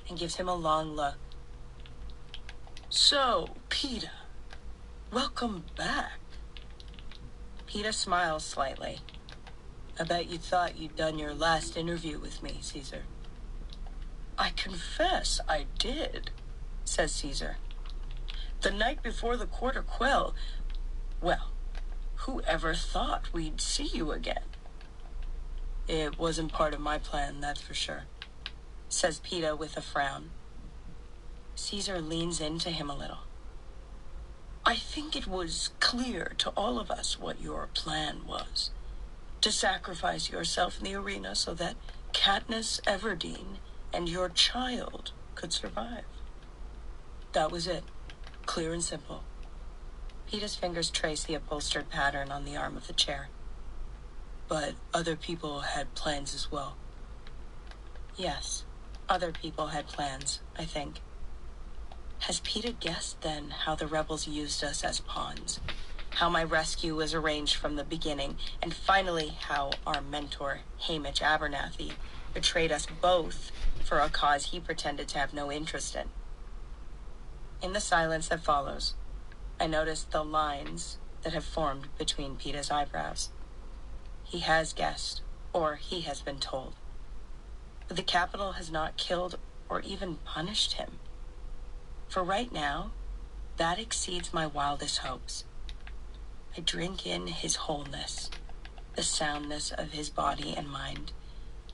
S4: and gives him a long look. So, PETA, welcome back. PETA smiles slightly. I bet you thought you'd done your last interview with me, Caesar. I confess I did, says Caesar. The night before the quarter quell, well, whoever thought we'd see you again? It wasn't part of my plan, that's for sure, says PETA with a frown. Caesar leans into him a little. I think it was clear to all of us what your plan was. To sacrifice yourself in the arena so that Katniss Everdeen and your child could survive. That was it. Clear and simple. PETA's fingers trace the upholstered pattern on the arm of the chair. But other people had plans as well. Yes, other people had plans, I think. Has Peter guessed then how the rebels used us as pawns? How my rescue was arranged from the beginning, and finally how our mentor, Hamish Abernathy, betrayed us both for a cause he pretended to have no interest in? In the silence that follows, I noticed the lines that have formed between Peter's eyebrows. He has guessed, or he has been told. But the Capitol has not killed or even punished him. For right now, that exceeds my wildest hopes. I drink in his wholeness, the soundness of his body and mind.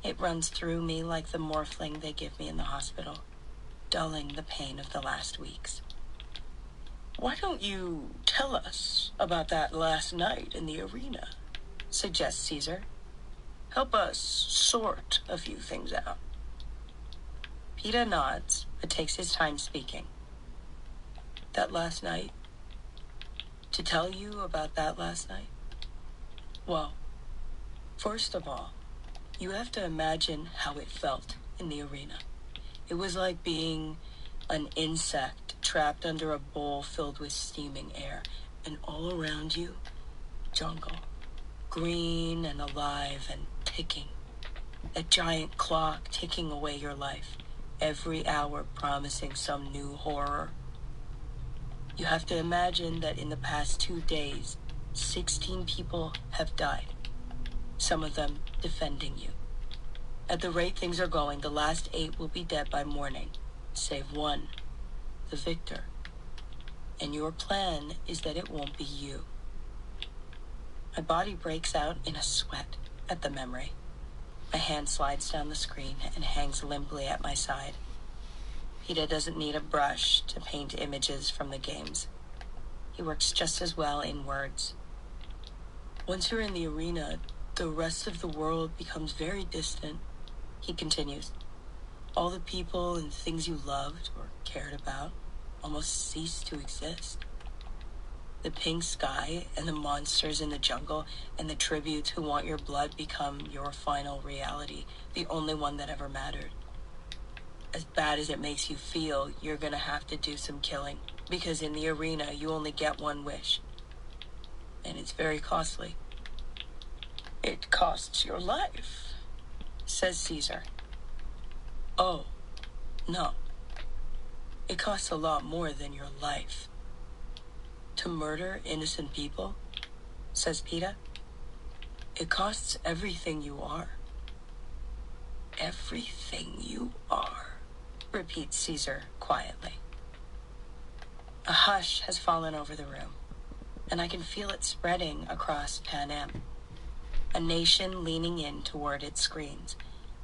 S4: It runs through me like the morphling they give me in the hospital, dulling the pain of the last weeks. Why don't you tell us about that last night in the arena? Suggests Caesar. Help us sort a few things out. Peter nods, but takes his time speaking. That last night? To tell you about that last night? Well, first of all, you have to imagine how it felt in the arena. It was like being an insect trapped under a bowl filled with steaming air, and all around you, jungle, green and alive and ticking. A giant clock ticking away your life, every hour promising some new horror. You have to imagine that in the past 2 days, 16 people have died, some of them defending you. At the rate things are going, the last 8 will be dead by morning, save one, the victor. And your plan is that it won't be you. My body breaks out in a sweat at the memory. My hand slides down the screen and hangs limply at my side. Peter doesn't need a brush to paint images from the games. He works just as well in words. Once you're in the arena, the rest of the world becomes very distant, he continues. All the people and things you loved or cared about almost cease to exist. The pink sky and the monsters in the jungle and the tributes who want your blood become your final reality, the only one that ever mattered. As bad as it makes you feel, you're gonna have to do some killing, because in the arena you only get one wish. And it's very costly. It costs your life, says Caesar. Oh, no. It costs a lot more than your life. To murder innocent people, says Peter, it costs everything you are. Everything you are, repeats Caesar quietly. A hush has fallen over the room, and I can feel it spreading across Pan Am. A nation leaning in toward its screens,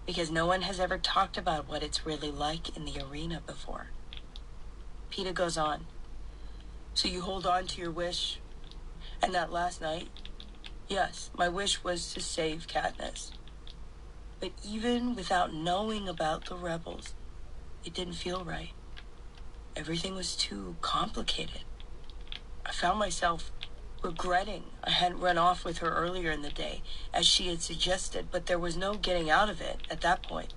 S4: because no one has ever talked about what it's really like in the arena before. Peter goes on. So you hold on to your wish, and that last night, yes, my wish was to save Katniss. But even without knowing about the rebels, it didn't feel right. Everything was too complicated. I found myself regretting I hadn't run off with her earlier in the day, as she had suggested, but there was no getting out of it at that point.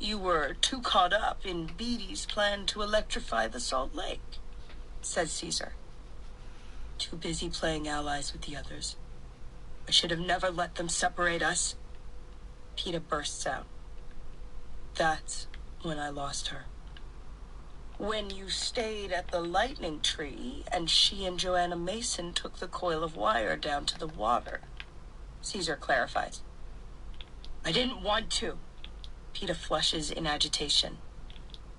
S4: You were too caught up in Beatty's plan to electrify the Salt Lake, says Caesar. Too busy playing allies with the others. I should have never let them separate us. Peter bursts out. That's when I lost her. When you stayed at the lightning tree and she and Joanna Mason took the coil of wire down to the water, Caesar clarifies. I didn't want to. Peter flushes in agitation.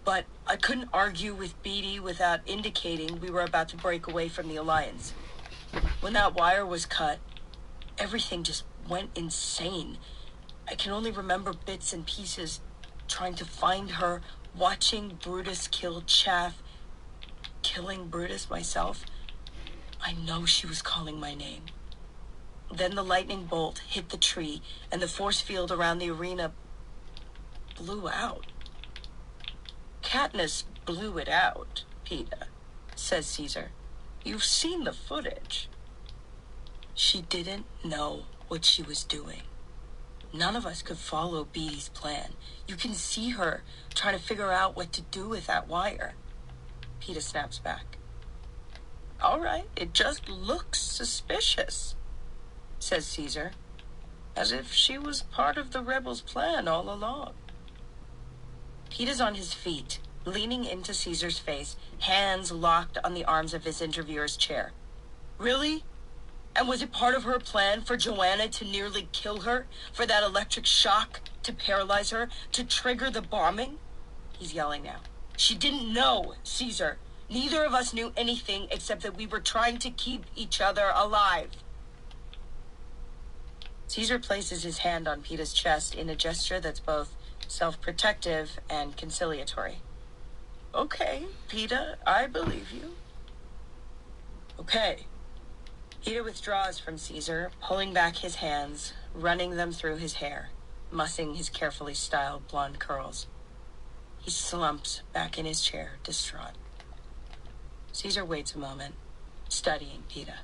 S4: But I couldn't argue with Beatty without indicating we were about to break away from the Alliance. When that wire was cut, everything just went insane. I can only remember bits and pieces, trying to find her, watching Brutus kill Chaff, killing Brutus myself. I know she was calling my name. Then the lightning bolt hit the tree, and the force field around the arena blew out. Katniss blew it out, Peter, says Caesar. You've seen the footage. She didn't know what she was doing. None of us could follow Beatty's plan. You can see her trying to figure out what to do with that wire. Peeta snaps back. All right, it just looks suspicious, says Caesar, as if she was part of the rebels' plan all along. Peeta's on his feet, leaning into Caesar's face, hands locked on the arms of his interviewer's chair. Really? And was it part of her plan for Joanna to nearly kill her? For that electric shock to paralyze her? To trigger the bombing? He's yelling now. She didn't know, Caesar. Neither of us knew anything except that we were trying to keep each other alive. Caesar places his hand on Peeta's chest in a gesture that's both self-protective and conciliatory. Okay, Peeta, I believe you. Okay. Peeta withdraws from Caesar, pulling back his hands, running them through his hair, mussing his carefully styled blonde curls. He slumps back in his chair, distraught. Caesar waits a moment, studying Peeta.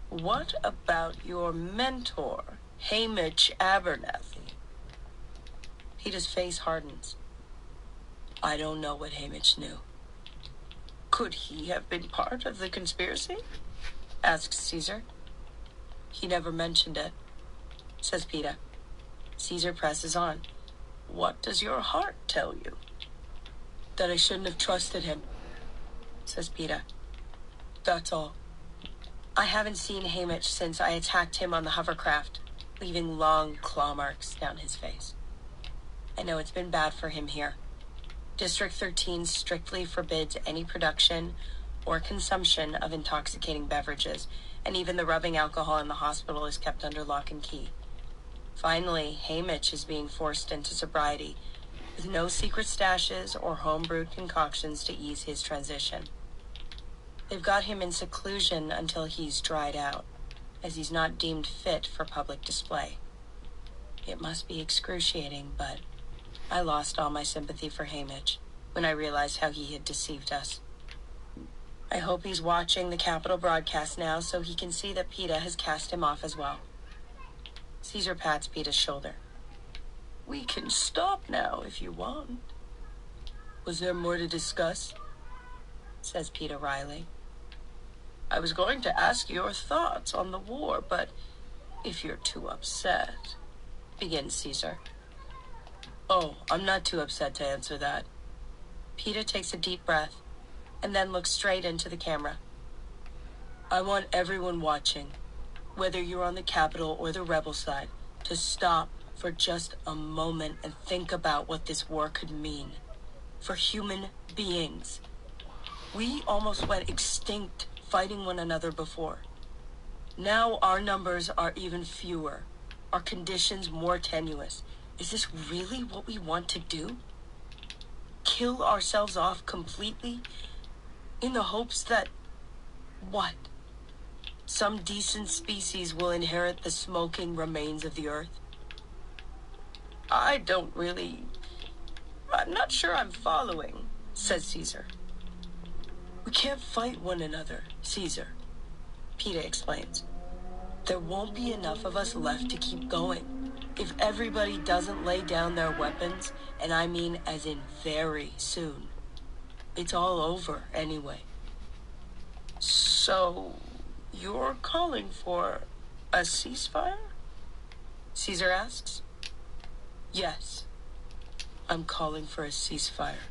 S4: What about your mentor, Hamish Abernathy? Peeta's face hardens. I don't know what Hamish knew. Could he have been part of the conspiracy? Asks Caesar. He never mentioned it, says Peeta. Caesar presses on. What does your heart tell you? That I shouldn't have trusted him, says Peeta. That's all. I haven't seen Hamish since I attacked him on the hovercraft, leaving long claw marks down his face. I know it's been bad for him here. District 13 strictly forbids any production or consumption of intoxicating beverages, and even the rubbing alcohol in the hospital is kept under lock and key. Finally, Hamish is being forced into sobriety, with no secret stashes or home-brewed concoctions to ease his transition. They've got him in seclusion until he's dried out, as he's not deemed fit for public display. It must be excruciating, but I lost all my sympathy for Hamish when I realized how he had deceived us. I hope he's watching the Capitol broadcast now so he can see that Peeta has cast him off as well. Caesar pats Peeta's shoulder. We can stop now if you want. Was there more to discuss? Says Peeta wryly. I was going to ask your thoughts on the war, but if you're too upset, begins Caesar. Oh, I'm not too upset to answer that. Peeta takes a deep breath and then looks straight into the camera. I want everyone watching, whether you're on the Capitol or the rebel side, to stop for just a moment and think about what this war could mean for human beings. We almost went extinct fighting one another before. Now our numbers are even fewer, our conditions more tenuous. Is this really what we want to do? Kill ourselves off completely in the hopes that, what? Some decent species will inherit the smoking remains of the earth? I'm not sure I'm following, says Caesar. We can't fight one another, Caesar, Peeta explains. There won't be enough of us left to keep going. If everybody doesn't lay down their weapons, and I mean as in very soon, it's all over anyway. So, you're calling for a ceasefire? Caesar asks. Yes, I'm calling for a ceasefire,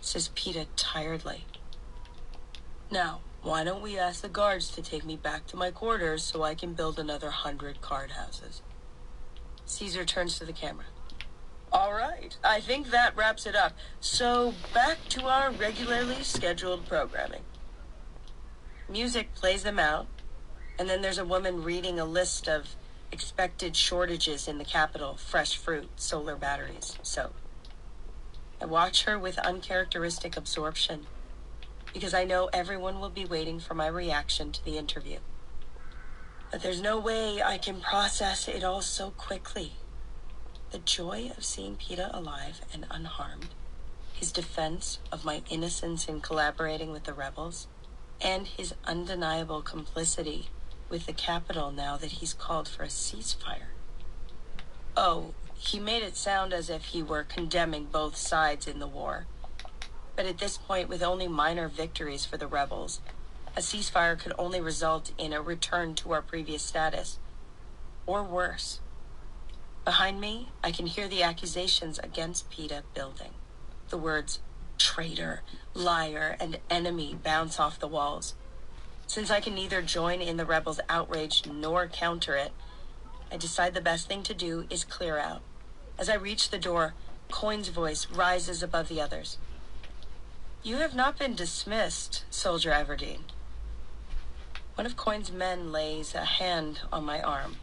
S4: says Peeta tiredly. Now, why don't we ask the guards to take me back to my quarters so I can build another 100 card houses? Caesar turns to the camera. All right, I think that wraps it up. So, back to our regularly scheduled programming. Music plays them out, and then there's a woman reading a list of expected shortages in the Capitol: fresh fruit, solar batteries, soap. I watch her with uncharacteristic absorption, because I know everyone will be waiting for my reaction to the interview. But there's no way I can process it all so quickly. The joy of seeing Peeta alive and unharmed, his defense of my innocence in collaborating with the rebels, and his undeniable complicity with the Capitol now that he's called for a ceasefire. Oh, he made it sound as if he were condemning both sides in the war. But at this point, with only minor victories for the rebels, a ceasefire could only result in a return to our previous status. Or worse. Behind me, I can hear the accusations against PETA building. The words traitor, liar, and enemy bounce off the walls. Since I can neither join in the rebels' outrage nor counter it, I decide the best thing to do is clear out. As I reach the door, Coin's voice rises above the others. You have not been dismissed, Soldier Everdeen. One of Coin's men lays a hand on my arm.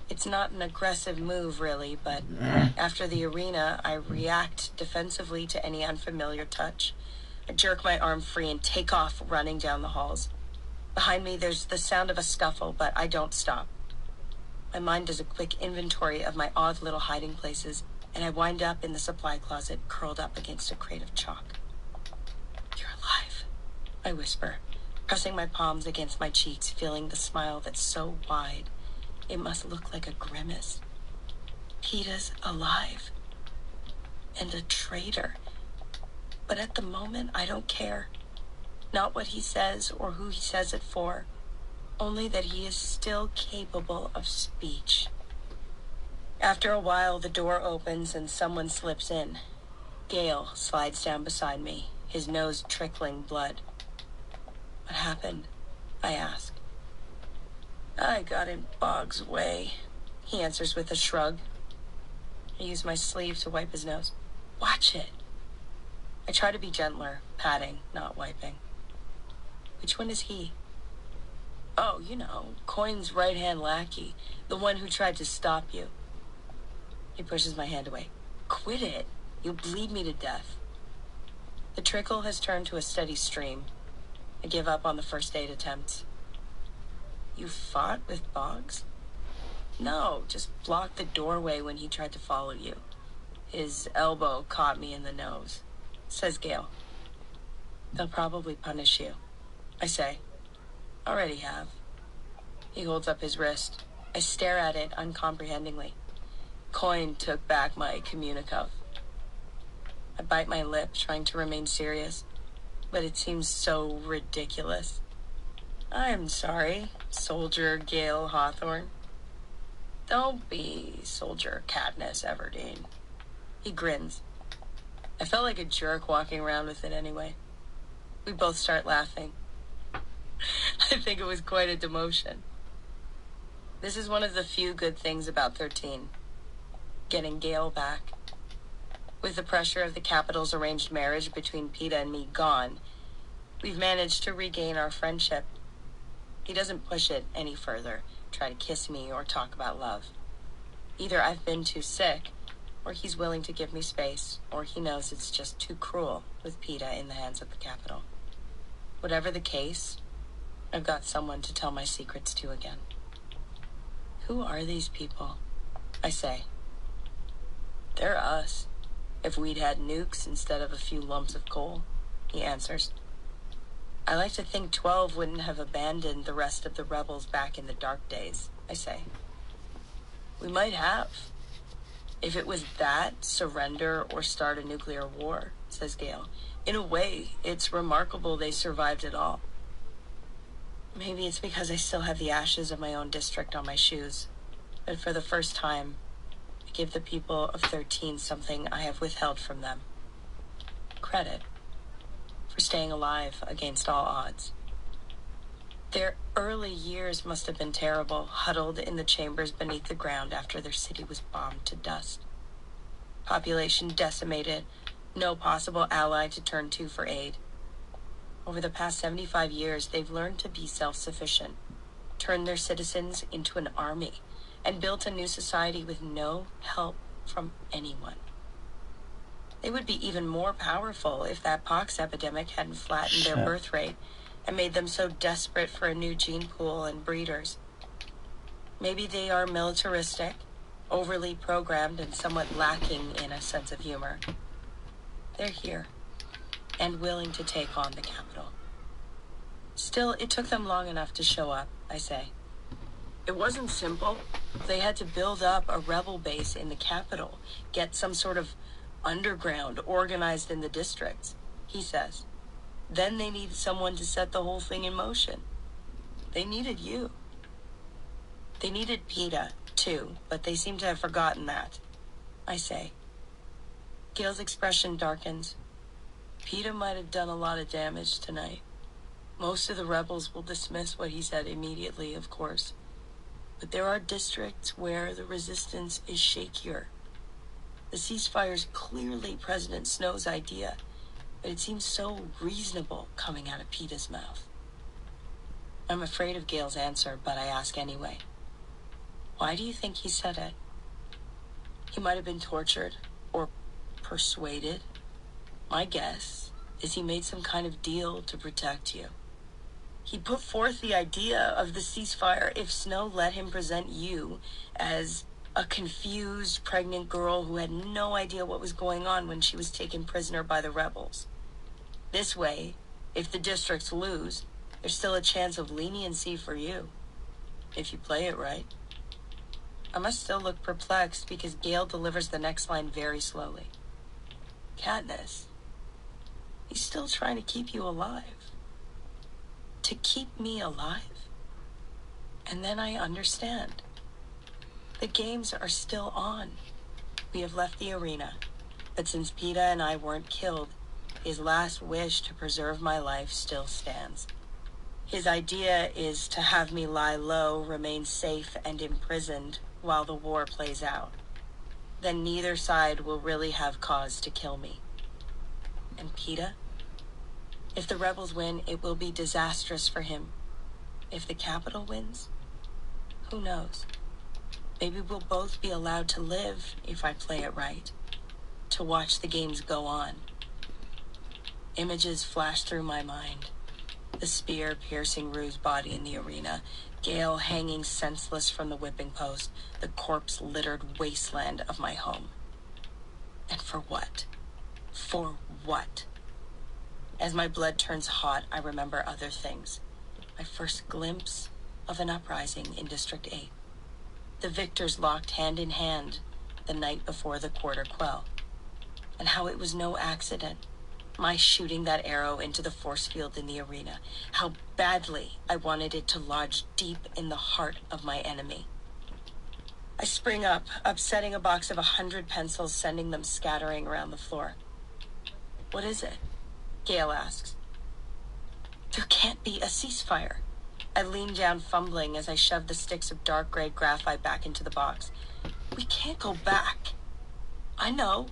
S4: It's not an aggressive move, really, but after the arena, I react defensively to any unfamiliar touch. I jerk my arm free and take off, running down the halls. Behind me, there's the sound of a scuffle, but I don't stop. My mind does a quick inventory of my odd little hiding places, and I wind up in the supply closet, curled up against a crate of chalk. You're alive, I whisper, pressing my palms against my cheeks, feeling the smile that's so wide it must look like a grimace. PETA's alive. And a traitor. But at the moment, I don't care. Not what he says or who he says it for. Only that he is still capable of speech. After a while, the door opens and someone slips in. Gale slides down beside me, his nose trickling blood. What happened? I ask. I got in Boggs' way, he answers with a shrug. I use my sleeve to wipe his nose. Watch it. I try to be gentler, patting, not wiping. Which one is he? Oh, you know, Coin's right-hand lackey, the one who tried to stop you. He pushes my hand away. Quit it. You'll bleed me to death. The trickle has turned to a steady stream. I give up on the first aid attempts. You fought with Boggs? No, just blocked the doorway when he tried to follow you. His elbow caught me in the nose, says Gale. They'll probably punish you, I say. Already have. He holds up his wrist. I stare at it uncomprehendingly. Coin took back my communicuff. I bite my lip, trying to remain serious, but it seems so ridiculous. I'm sorry, Soldier Gale Hawthorne. Don't be Soldier Katniss Everdeen. He grins. I felt like a jerk walking around with it anyway. We both start laughing. I think it was quite a demotion. This is one of the few good things about 13. Getting Gale back. With the pressure of the Capitol's arranged marriage between PETA and me gone, we've managed to regain our friendship. He doesn't push it any further, try to kiss me or talk about love. Either I've been too sick, or he's willing to give me space, or he knows it's just too cruel with PETA in the hands of the Capitol. Whatever the case, I've got someone to tell my secrets to again. Who are these people? I say. They're us. If we'd had nukes instead of a few lumps of coal, he answers. I like to think 12 wouldn't have abandoned the rest of the rebels back in the dark days, I say. We might have. If it was that, surrender or start a nuclear war, says Gale. In a way, it's remarkable they survived it all. Maybe it's because I still have the ashes of my own district on my shoes. But for the first time, I give the people of 13 something I have withheld from them. Credit. For staying alive against all odds. Their early years must have been terrible, huddled in the chambers beneath the ground after their city was bombed to dust. Population decimated, no possible ally to turn to for aid. Over the past 75 years, they've learned to be self-sufficient, turned their citizens into an army, and built a new society with no help from anyone. They would be even more powerful if that pox epidemic hadn't flattened their birth rate and made them so desperate for a new gene pool and breeders. Maybe they are militaristic, overly programmed, and somewhat lacking in a sense of humor. They're here, and willing to take on the Capitol. Still, it took them long enough to show up, I say. It wasn't simple. They had to build up a rebel base in the Capitol, get some sort of underground organized in the districts. he says. Then they needed someone to set the whole thing in motion. They needed you. They needed PETA, too, but they seem to have forgotten that, I say. Gail's expression darkens. PETA might have done a lot of damage tonight. Most of the rebels will dismiss what he said immediately, of course. But there are districts where the resistance is shakier. The ceasefire's clearly President Snow's idea, but it seems so reasonable coming out of PETA's mouth. I'm afraid of Gail's answer, but I ask anyway. Why do you think he said it? He might have been tortured or persuaded. My guess is he made some kind of deal to protect you. He put forth the idea of the ceasefire if Snow let him present you as a confused, pregnant girl who had no idea what was going on when she was taken prisoner by the rebels. This way, if the districts lose, there's still a chance of leniency for you, if you play it right. I must still look perplexed because Gail delivers the next line very slowly. Katniss, he's still trying to keep you alive. To keep me alive? And then I understand. The games are still on. We have left the arena, but since PETA and I weren't killed, his last wish to preserve my life still stands. His idea is to have me lie low, remain safe and imprisoned while the war plays out. Then neither side will really have cause to kill me. And PETA? If the rebels win, it will be disastrous for him. If the Capitol wins, who knows? Maybe we'll both be allowed to live if I play it right, to watch the games go on. Images flash through my mind. The spear piercing Rue's body in the arena, Gale hanging senseless from the whipping post, the corpse-littered wasteland of my home. And for what? For what? As my blood turns hot, I remember other things. My first glimpse of an uprising in District 8. The victors locked hand in hand the night before the quarter quell. And how it was no accident. My shooting that arrow into the force field in the arena. How badly I wanted it to lodge deep in the heart of my enemy. I spring up, upsetting a box of 100 pencils, sending them scattering around the floor. What is it? Gale asks. There can't be a ceasefire. I lean down, fumbling as I shove the sticks of dark gray graphite back into the box. We can't go back. I know.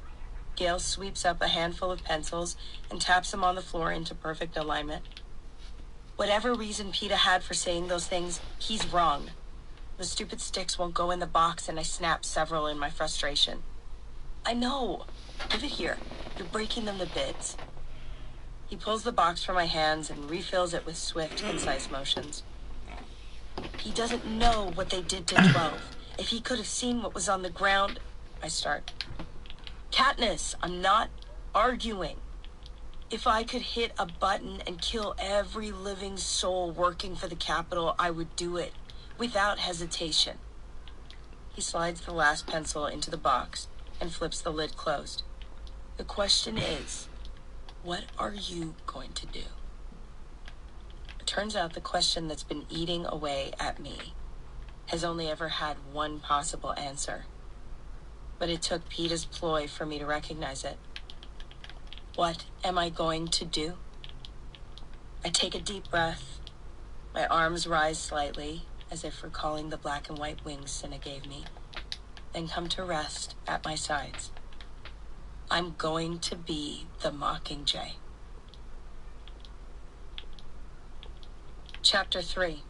S4: Gale sweeps up a handful of pencils and taps them on the floor into perfect alignment. Whatever reason PETA had for saying those things, he's wrong. The stupid sticks won't go in the box, and I snap several in my frustration. I know. Give it here. You're breaking them to bits. He pulls the box from my hands and refills it with swift, concise motions. He doesn't know what they did to 12. If he could have seen what was on the ground... I start. Katniss, I'm not arguing. If I could hit a button and kill every living soul working for the Capitol, I would do it, without hesitation. He slides the last pencil into the box and flips the lid closed. The question is, what are you going to do? It turns out the question that's been eating away at me has only ever had one possible answer. But it took PETA's ploy for me to recognize it. What am I going to do? I take a deep breath. My arms rise slightly, as if recalling the black and white wings Cinna gave me, then come to rest at my sides. I'm going to be the Mockingjay. Chapter 3.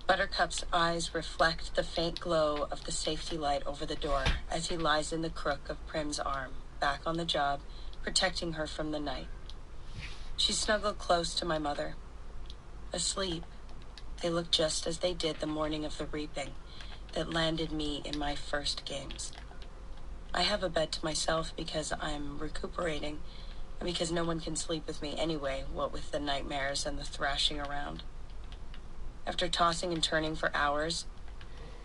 S4: Buttercup's eyes reflect the faint glow of the safety light over the door as he lies in the crook of Prim's arm, back on the job, protecting her from the night. She's snuggled close to my mother. Asleep, they look just as they did the morning of the reaping that landed me in my first games. I have a bed to myself because I'm recuperating, and because no one can sleep with me anyway, what with the nightmares and the thrashing around. After tossing and turning for hours,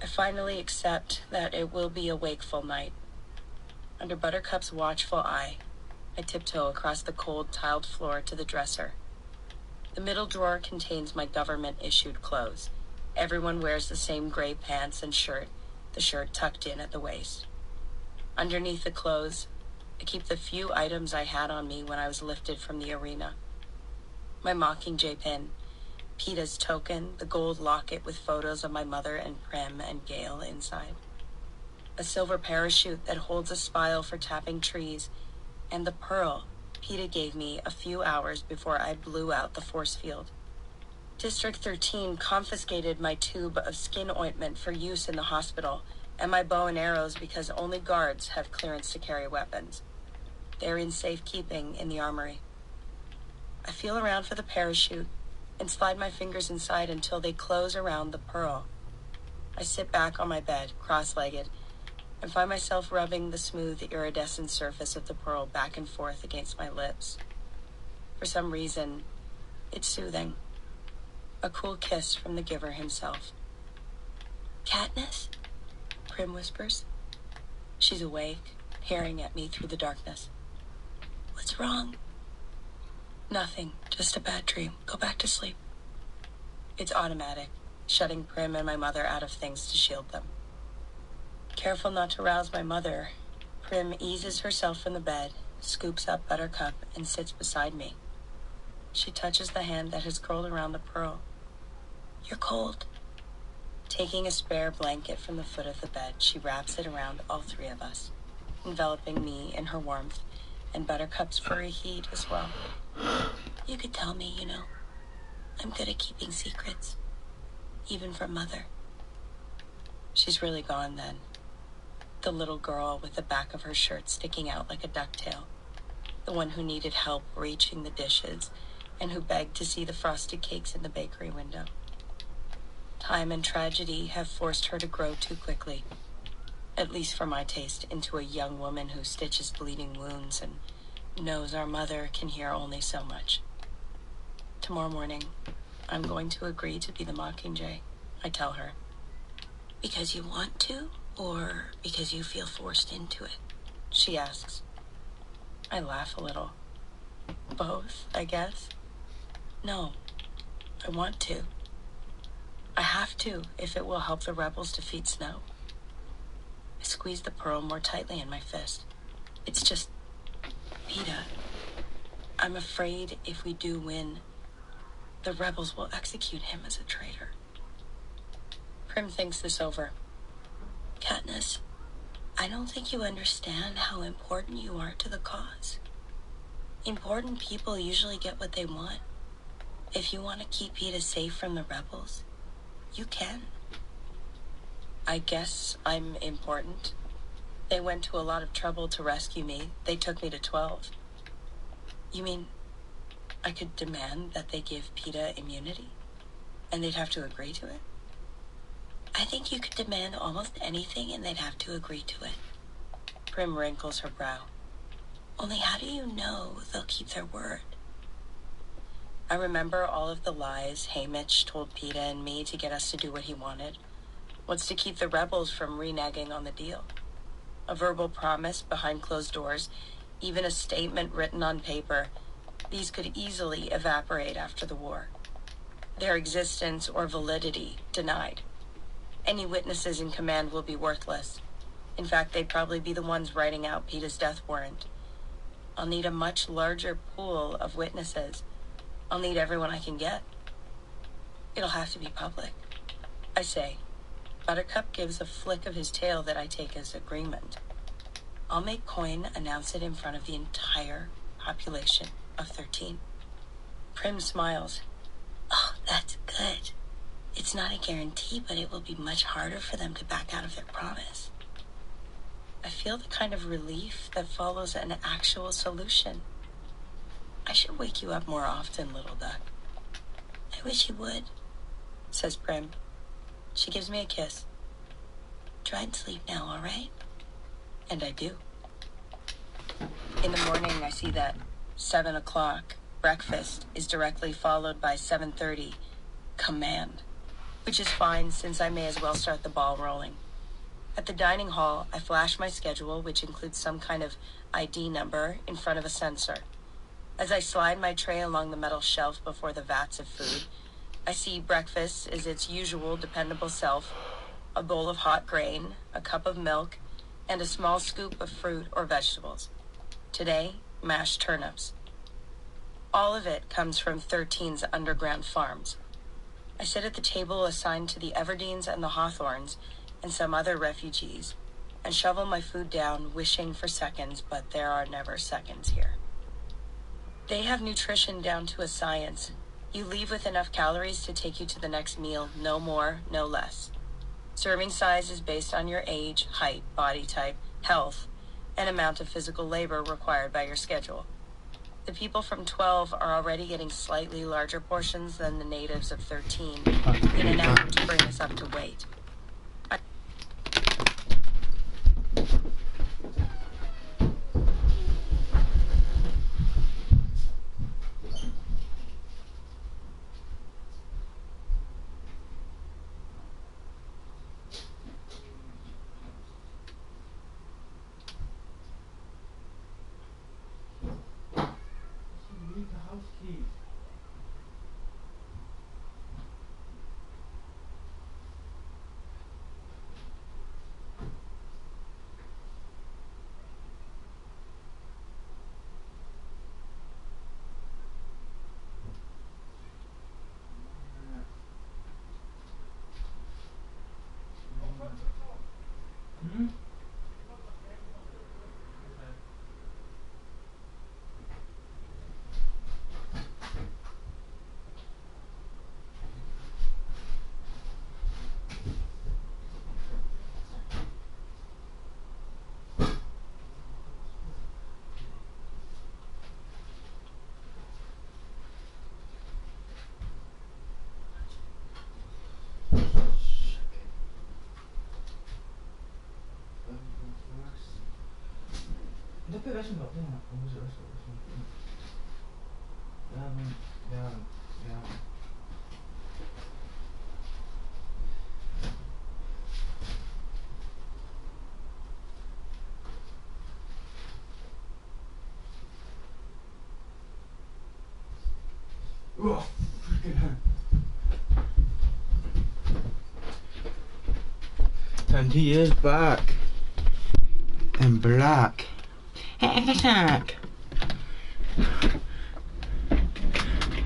S4: I finally accept that it will be a wakeful night. Under Buttercup's watchful eye, I tiptoe across the cold tiled floor to the dresser. The middle drawer contains my government-issued clothes. Everyone wears the same gray pants and shirt, the shirt tucked in at the waist. Underneath the clothes, I keep the few items I had on me when I was lifted from the arena. My Mockingjay pin, PETA's token, the gold locket with photos of my mother and Prim and Gail inside. A silver parachute that holds a spile for tapping trees, and the pearl PETA gave me a few hours before I blew out the force field. District 13 confiscated my tube of skin ointment for use in the hospital, and my bow and arrows because only guards have clearance to carry weapons. They're in safekeeping in the armory. I feel around for the parachute and slide my fingers inside until they close around the pearl. I sit back on my bed, cross-legged, and find myself rubbing the smooth, iridescent surface of the pearl back and forth against my lips. For some reason, it's soothing. A cool kiss from the giver himself. "Katniss?" Prim whispers. She's awake, peering at me through the darkness. "What's wrong?" "Nothing, just a bad dream. Go back to sleep." It's automatic, shutting Prim and my mother out of things to shield them. Careful not to rouse my mother, Prim eases herself from the bed, scoops up Buttercup, and sits beside me. She touches the hand that has curled around the pearl. "You're cold." Taking a spare blanket from the foot of the bed, she wraps it around all three of us, enveloping me in her warmth and Buttercup's furry heat as well. "You could tell me, you know. I'm good at keeping secrets, even from Mother." She's really gone then. The little girl with the back of her shirt sticking out like a ducktail. The one who needed help reaching the dishes and who begged to see the frosted cakes in the bakery window. Time and tragedy have forced her to grow too quickly, at least for my taste, into a young woman who stitches bleeding wounds and knows our mother can hear only so much. Tomorrow morning, I'm going to agree to be the Mockingjay, I tell her. "Because you want to, or because you feel forced into it?" she asks. I laugh a little. Both, I guess. No, I want to. I have to, if it will help the rebels defeat Snow. I squeeze the pearl more tightly in my fist. It's just, PETA, I'm afraid if we do win, the rebels will execute him as a traitor. Prim thinks this over. "Katniss, I don't think you understand how important you are to the cause. Important people usually get what they want. If you want to keep PETA safe from the rebels, you can." "I guess I'm important. They went to a lot of trouble to rescue me. They took me to 12. You mean I could demand that they give PETA immunity? And they'd have to agree to it?" "I think you could demand almost anything and they'd have to agree to it." Prim wrinkles her brow. "Only how do you know they'll keep their word?" I remember all of the lies Haymitch told PETA and me to get us to do what he wanted. What's to keep the rebels from reneging on the deal? A verbal promise behind closed doors, even a statement written on paper. These could easily evaporate after the war. Their existence or validity denied. Any witnesses in command will be worthless. In fact, they'd probably be the ones writing out PETA's death warrant. I'll need a much larger pool of witnesses. I'll need everyone I can get. It'll have to be public, I say. Buttercup gives a flick of his tail that I take as agreement. I'll make Coin announce it in front of the entire population of 13. Prim smiles. "Oh, that's good. It's not a guarantee, but it will be much harder for them to back out of their promise." I feel the kind of relief that follows an actual solution. I should wake you up more often, little duck. "I wish you would," says Prim. She gives me a kiss. "Try and sleep now, all right?" And I do. In the morning, I see that 7 o'clock, breakfast, is directly followed by 7:30, command, which is fine since I may as well start the ball rolling. At the dining hall, I flash my schedule, which includes some kind of ID number, in front of a sensor. As I slide my tray along the metal shelf before the vats of food, I see breakfast is its usual dependable self, a bowl of hot grain, a cup of milk, and a small scoop of fruit or vegetables. Today, mashed turnips. All of it comes from 13's underground farms. I sit at the table assigned to the Everdeens and the Hawthorns and some other refugees, and shovel my food down, wishing for seconds, but there are never seconds here. They have nutrition down to a science. You leave with enough calories to take you to the next meal, no more, no less. Serving size is based on your age, height, body type, health, and amount of physical labor required by your schedule. The people from 12 are already getting slightly larger portions than the natives of 13 in an effort to bring us up to weight.
S1: Doppio verso in doppio, no, come se lo so. Ja. Oh, freaking hell. And he is back. In black. Attack!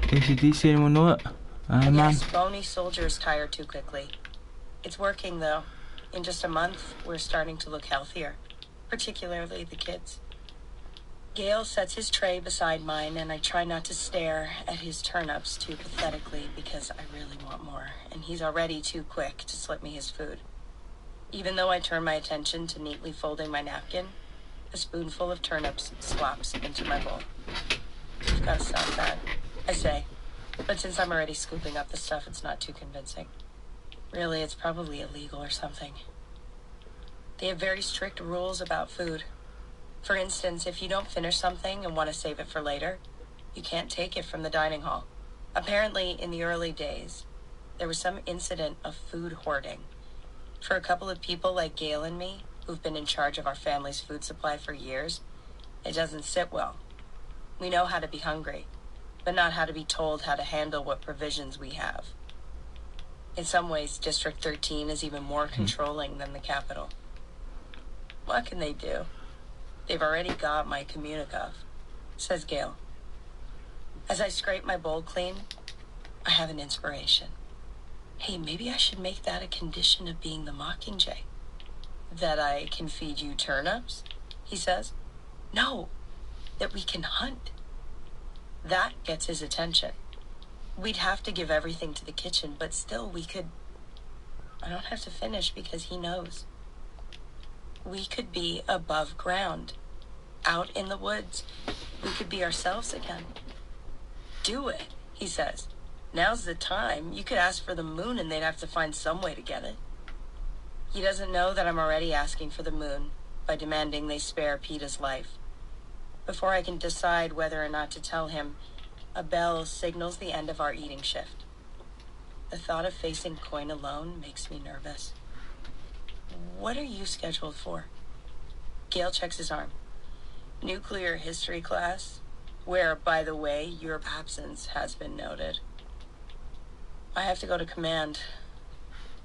S1: Did you see anyone know it?
S4: I
S1: Man.
S4: guess bony soldiers tire too quickly. It's working, though. In just a month, we're starting to look healthier, particularly the kids. Gale sets his tray beside mine, and I try not to stare at his turnips too pathetically because I really want more, and he's already too quick to slip me his food. Even though I turn my attention to neatly folding my napkin, a spoonful of turnips slops into my bowl. You've got to stop that, I say, but since I'm already scooping up the stuff, it's not too convincing. Really, it's probably illegal or something. They have very strict rules about food. For instance, if you don't finish something and want to save it for later, you can't take it from the dining hall. Apparently, in the early days, there was some incident of food hoarding. For a couple of people like Gail and me, who've been in charge of our family's food supply for years, it doesn't sit well. We know how to be hungry, but not how to be told how to handle what provisions we have. In some ways, District 13 is even more controlling than the capital. What can they do? They've already got my communicov, says Gail. As I scrape my bowl clean, I have an inspiration. Hey, maybe I should make that a condition of being the Mockingjay. That I can feed you turnips, he says. No, that we can hunt. That gets his attention. We'd have to give everything to the kitchen, but still we could... I don't have to finish because he knows. We could be above ground, out in the woods. We could be ourselves again. Do it, he says. Now's the time. You could ask for the moon and they'd have to find some way to get it. He doesn't know that I'm already asking for the moon by demanding they spare Peeta's life. Before I can decide whether or not to tell him, a bell signals the end of our eating shift. The thought of facing Coin alone makes me nervous. what are you scheduled for? Gale checks his arm. Nuclear history class, where, by the way, your absence has been noted. I have to go to command.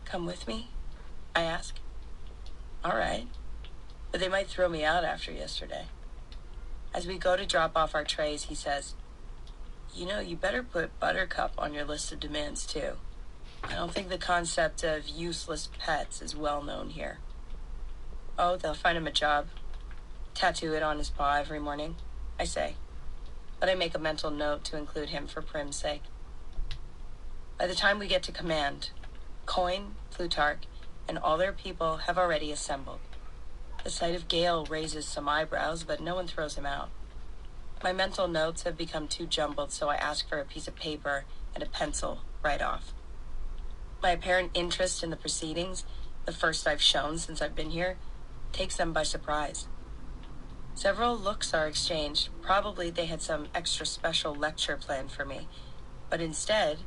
S4: Come with me? I ask. All right. But they might throw me out after yesterday. As we go to drop off our trays, he says, you better put Buttercup on your list of demands, too. I don't think the concept of useless pets is well known here. Oh, they'll find him a job. Tattoo it on his paw every morning, I say. But I make a mental note to include him for Prim's sake. By the time we get to command, Coin, Plutarch, and all their people have already assembled. The sight of Gale raises some eyebrows, but no one throws him out. My mental notes have become too jumbled, so I ask for a piece of paper and a pencil right off. My apparent interest in the proceedings, the first I've shown since I've been here, takes them by surprise. Several looks are exchanged. Probably they had some extra special lecture planned for me. But instead,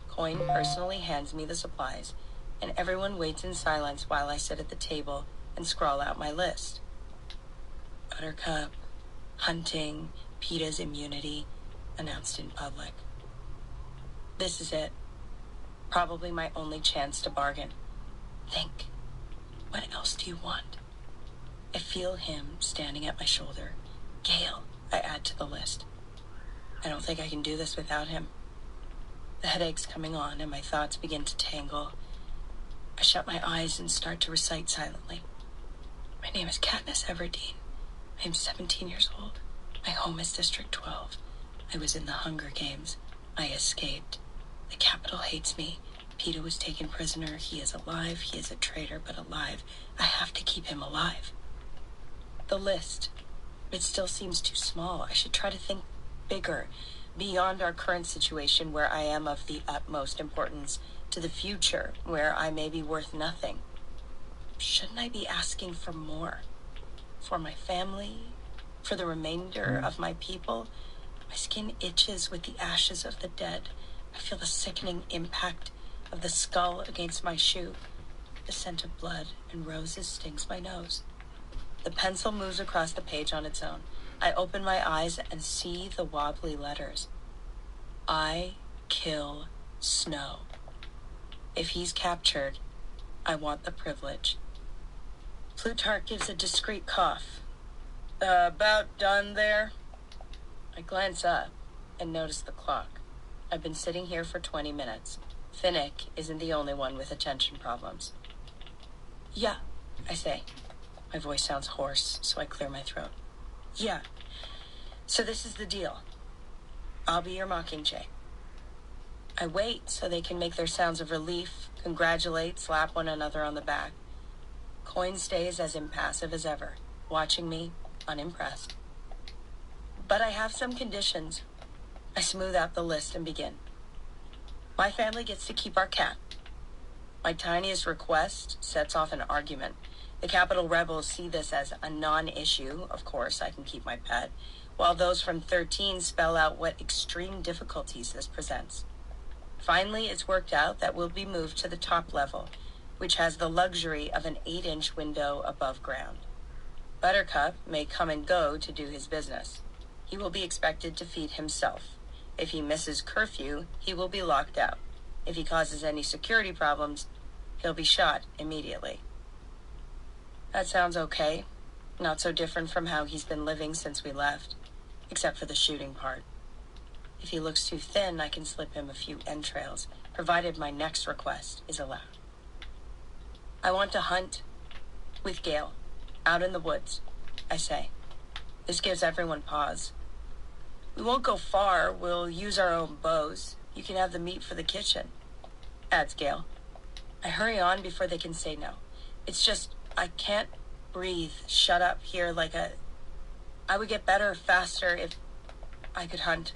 S4: Coin personally hands me the supplies, and everyone waits in silence while I sit at the table and scrawl out my list. Buttercup, hunting, PETA's immunity, announced in public. This is it. Probably my only chance to bargain. Think. What else do you want? I feel him standing at my shoulder. Gale, I add to the list. I don't think I can do this without him. The headache's coming on and my thoughts begin to tangle. I shut my eyes and start to recite silently. My name is Katniss Everdeen. I am 17 years old. My home is District 12. I was in the Hunger Games. I escaped. The Capitol hates me. PETA was taken prisoner. He is alive. He is a traitor, but alive. I have to keep him alive. The list. It still seems too small. I should try to think bigger, beyond our current situation where I am of the utmost importance, to the future where I may be worth nothing. Shouldn't I be asking for more? For my family? For the remainder of my people? My skin itches with the ashes of the dead. I feel the sickening impact of the skull against my shoe. The scent of blood and roses stings my nose. The pencil moves across the page on its own. I open my eyes and see the wobbly letters. I kill Snow. If he's captured, I want the privilege. Plutarch gives a discreet cough. About done there? I glance up and notice the clock. I've been sitting here for 20 minutes. Finnick isn't the only one with attention problems. Yeah, I say. My voice sounds hoarse, so I clear my throat. Yeah. So this is the deal. I'll be your Mockingjay. I wait so they can make their sounds of relief, congratulate, slap one another on the back. Coin stays as impassive as ever, watching me, unimpressed. But I have some conditions. I smooth out the list and begin. My family gets to keep our cat. My tiniest request sets off an argument. The Capitol rebels see this as a non-issue. Of course, I can keep my pet, while those from 13 spell out what extreme difficulties this presents. Finally, it's worked out that we'll be moved to the top level, which has the luxury of an 8-inch window above ground. Buttercup may come and go to do his business. He will be expected to feed himself. If he misses curfew, he will be locked out. If he causes any security problems, he'll be shot immediately. That sounds okay. Not so different from how he's been living since we left, except for the shooting part. If he looks too thin, I can slip him a few entrails, provided my next request is allowed. I want to hunt with Gale, out in the woods, I say. This gives everyone pause. We won't go far. We'll use our own bows. You can have the meat for the kitchen, adds Gale. I hurry on before they can say no. It's just, I can't breathe, shut up here like a... I would get better faster if I could hunt.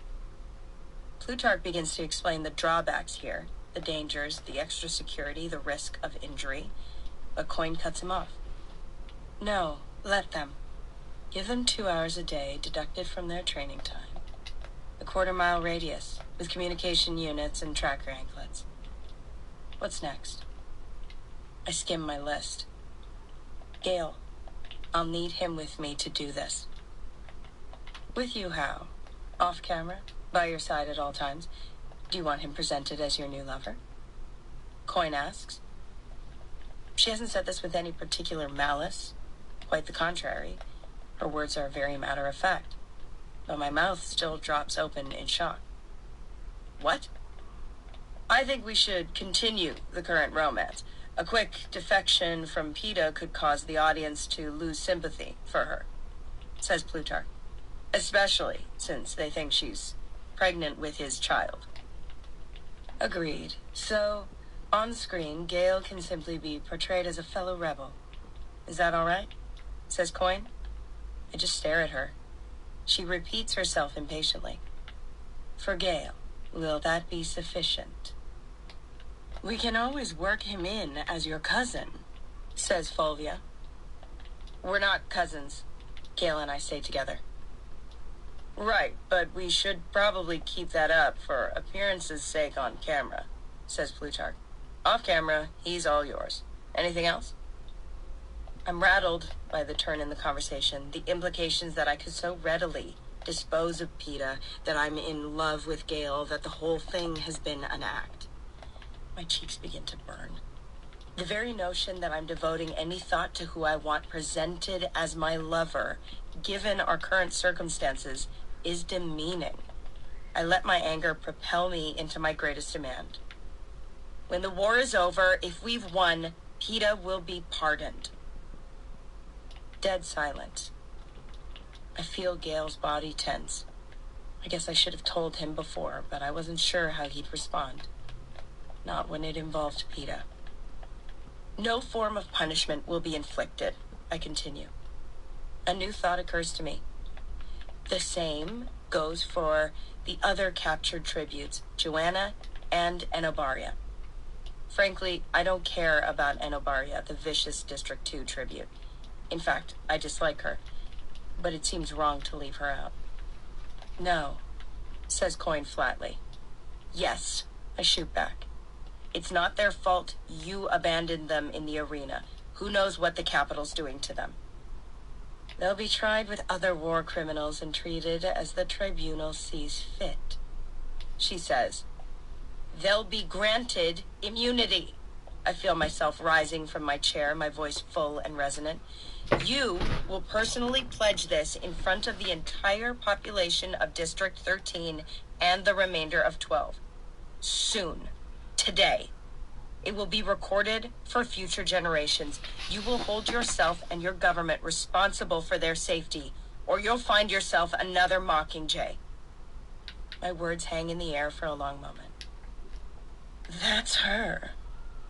S4: Plutarch begins to explain the drawbacks here, the dangers, the extra security, the risk of injury. But Coin cuts him off. No, let them. Give them 2 hours a day deducted from their training time. A 1/4-mile radius with communication units and tracker anklets. What's next? I skim my list. Gale, I'll need him with me to do this. With you how? Off camera? By your side at all times? Do you want him presented as your new lover? Coin asks. She hasn't said this with any particular malice. Quite the contrary. Her words are very matter of fact. But my mouth still drops open in shock. What? I think we should continue the current romance. A quick defection from PETA could cause the audience to lose sympathy for her, says Plutarch. Especially since they think she's pregnant with his child. Agreed. So, on screen, Gale can simply be portrayed as a fellow rebel. Is that all right? Says Coin. I just stare at her. She repeats herself impatiently. For Gale, will that be sufficient? We can always work him in as your cousin, says Fulvia. We're not cousins. Gale and I stay together. Right, but we should probably keep that up for appearance's sake on camera, says Plutarch. Off camera, he's all yours. Anything else? I'm rattled by the turn in the conversation, the implications that I could so readily dispose of PETA, that I'm in love with Gale, that the whole thing has been an act. My cheeks begin to burn. The very notion that I'm devoting any thought to who I want presented as my lover, given our current circumstances, is demeaning. I let my anger propel me into my greatest demand. When the war is over, if we've won, PETA will be pardoned. Dead silent. I feel Gale's body tense. I guess I should have told him before, but I wasn't sure how he'd respond. Not when it involved PETA. No form of punishment will be inflicted, I continue. A new thought occurs to me. The same goes for the other captured tributes, Joanna and Enobaria. Frankly, I don't care about Enobaria, the vicious District 2 tribute. In fact, I dislike her, but it seems wrong to leave her out. No, says Coin flatly. Yes, I shoot back. It's not their fault you abandoned them in the arena. Who knows what the Capitol's doing to them? They'll be tried with other war criminals and treated as the tribunal sees fit. She says, they'll be granted immunity. I feel myself rising from my chair, my voice full and resonant. You will personally pledge this in front of the entire population of District 13 and the remainder of 12. Soon. Today. It will be recorded for future generations. You will hold yourself and your government responsible for their safety, or you'll find yourself another Mockingjay. My words hang in the air for a long moment. That's her,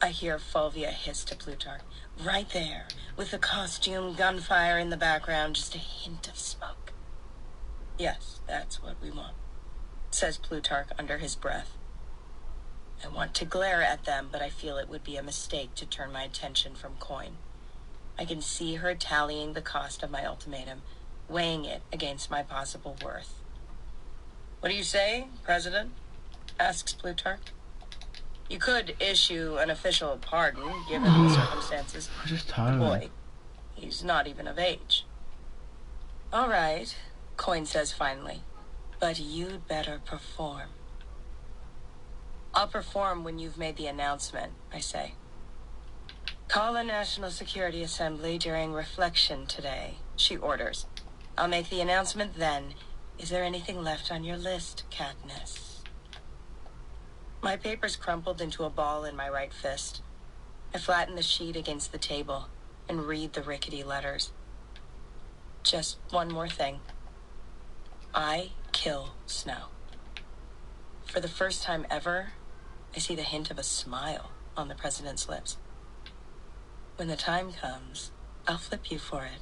S4: I hear Fulvia hiss to Plutarch. Right there, with the costume, gunfire in the background, just a hint of smoke. Yes, that's what we want, says Plutarch under his breath. I want to glare at them, but I feel it would be a mistake to turn my attention from Coin. I can see her tallying the cost of my ultimatum, weighing it against my possible worth. What do you say, President? Asks Plutarch. You could issue an official pardon, given the circumstances.
S1: I'm just
S4: The
S1: tired.
S4: boy, he's not even of age. All right, Coin says finally, but you'd better perform. I'll perform when you've made the announcement, I say. Call a National Security Assembly during reflection today, she orders. I'll make the announcement then. Is there anything left on your list, Katniss? My paper's crumpled into a ball in my right fist. I flatten the sheet against the table and read the rickety letters. Just one more thing. I kill Snow. For the first time ever, I see the hint of a smile on the president's lips. When the time comes, I'll flip you for it.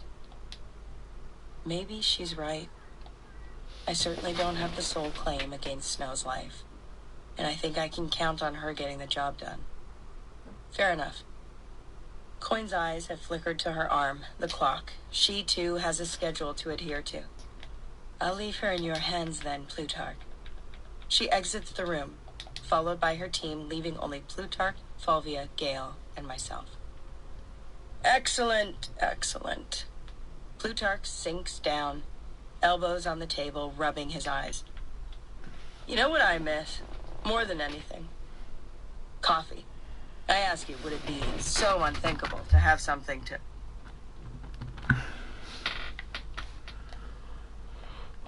S4: Maybe she's right. I certainly don't have the sole claim against Snow's life, and I think I can count on her getting the job done. Fair enough. Coin's eyes have flickered to her arm, the clock. She, too, has a schedule to adhere to. I'll leave her in your hands then, Plutarch. She exits the room, followed by her team, leaving only Plutarch, Fulvia, Gale, and myself. Excellent, excellent. Plutarch sinks down, elbows on the table, rubbing his eyes. You know what I miss? More than anything? Coffee. I ask you, would it be so unthinkable to have something to...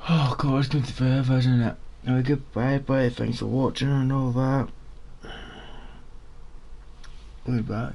S1: Oh god, it's going to forever, isn't it? Alright, goodbye, bye, thanks for watching and all that. Goodbye.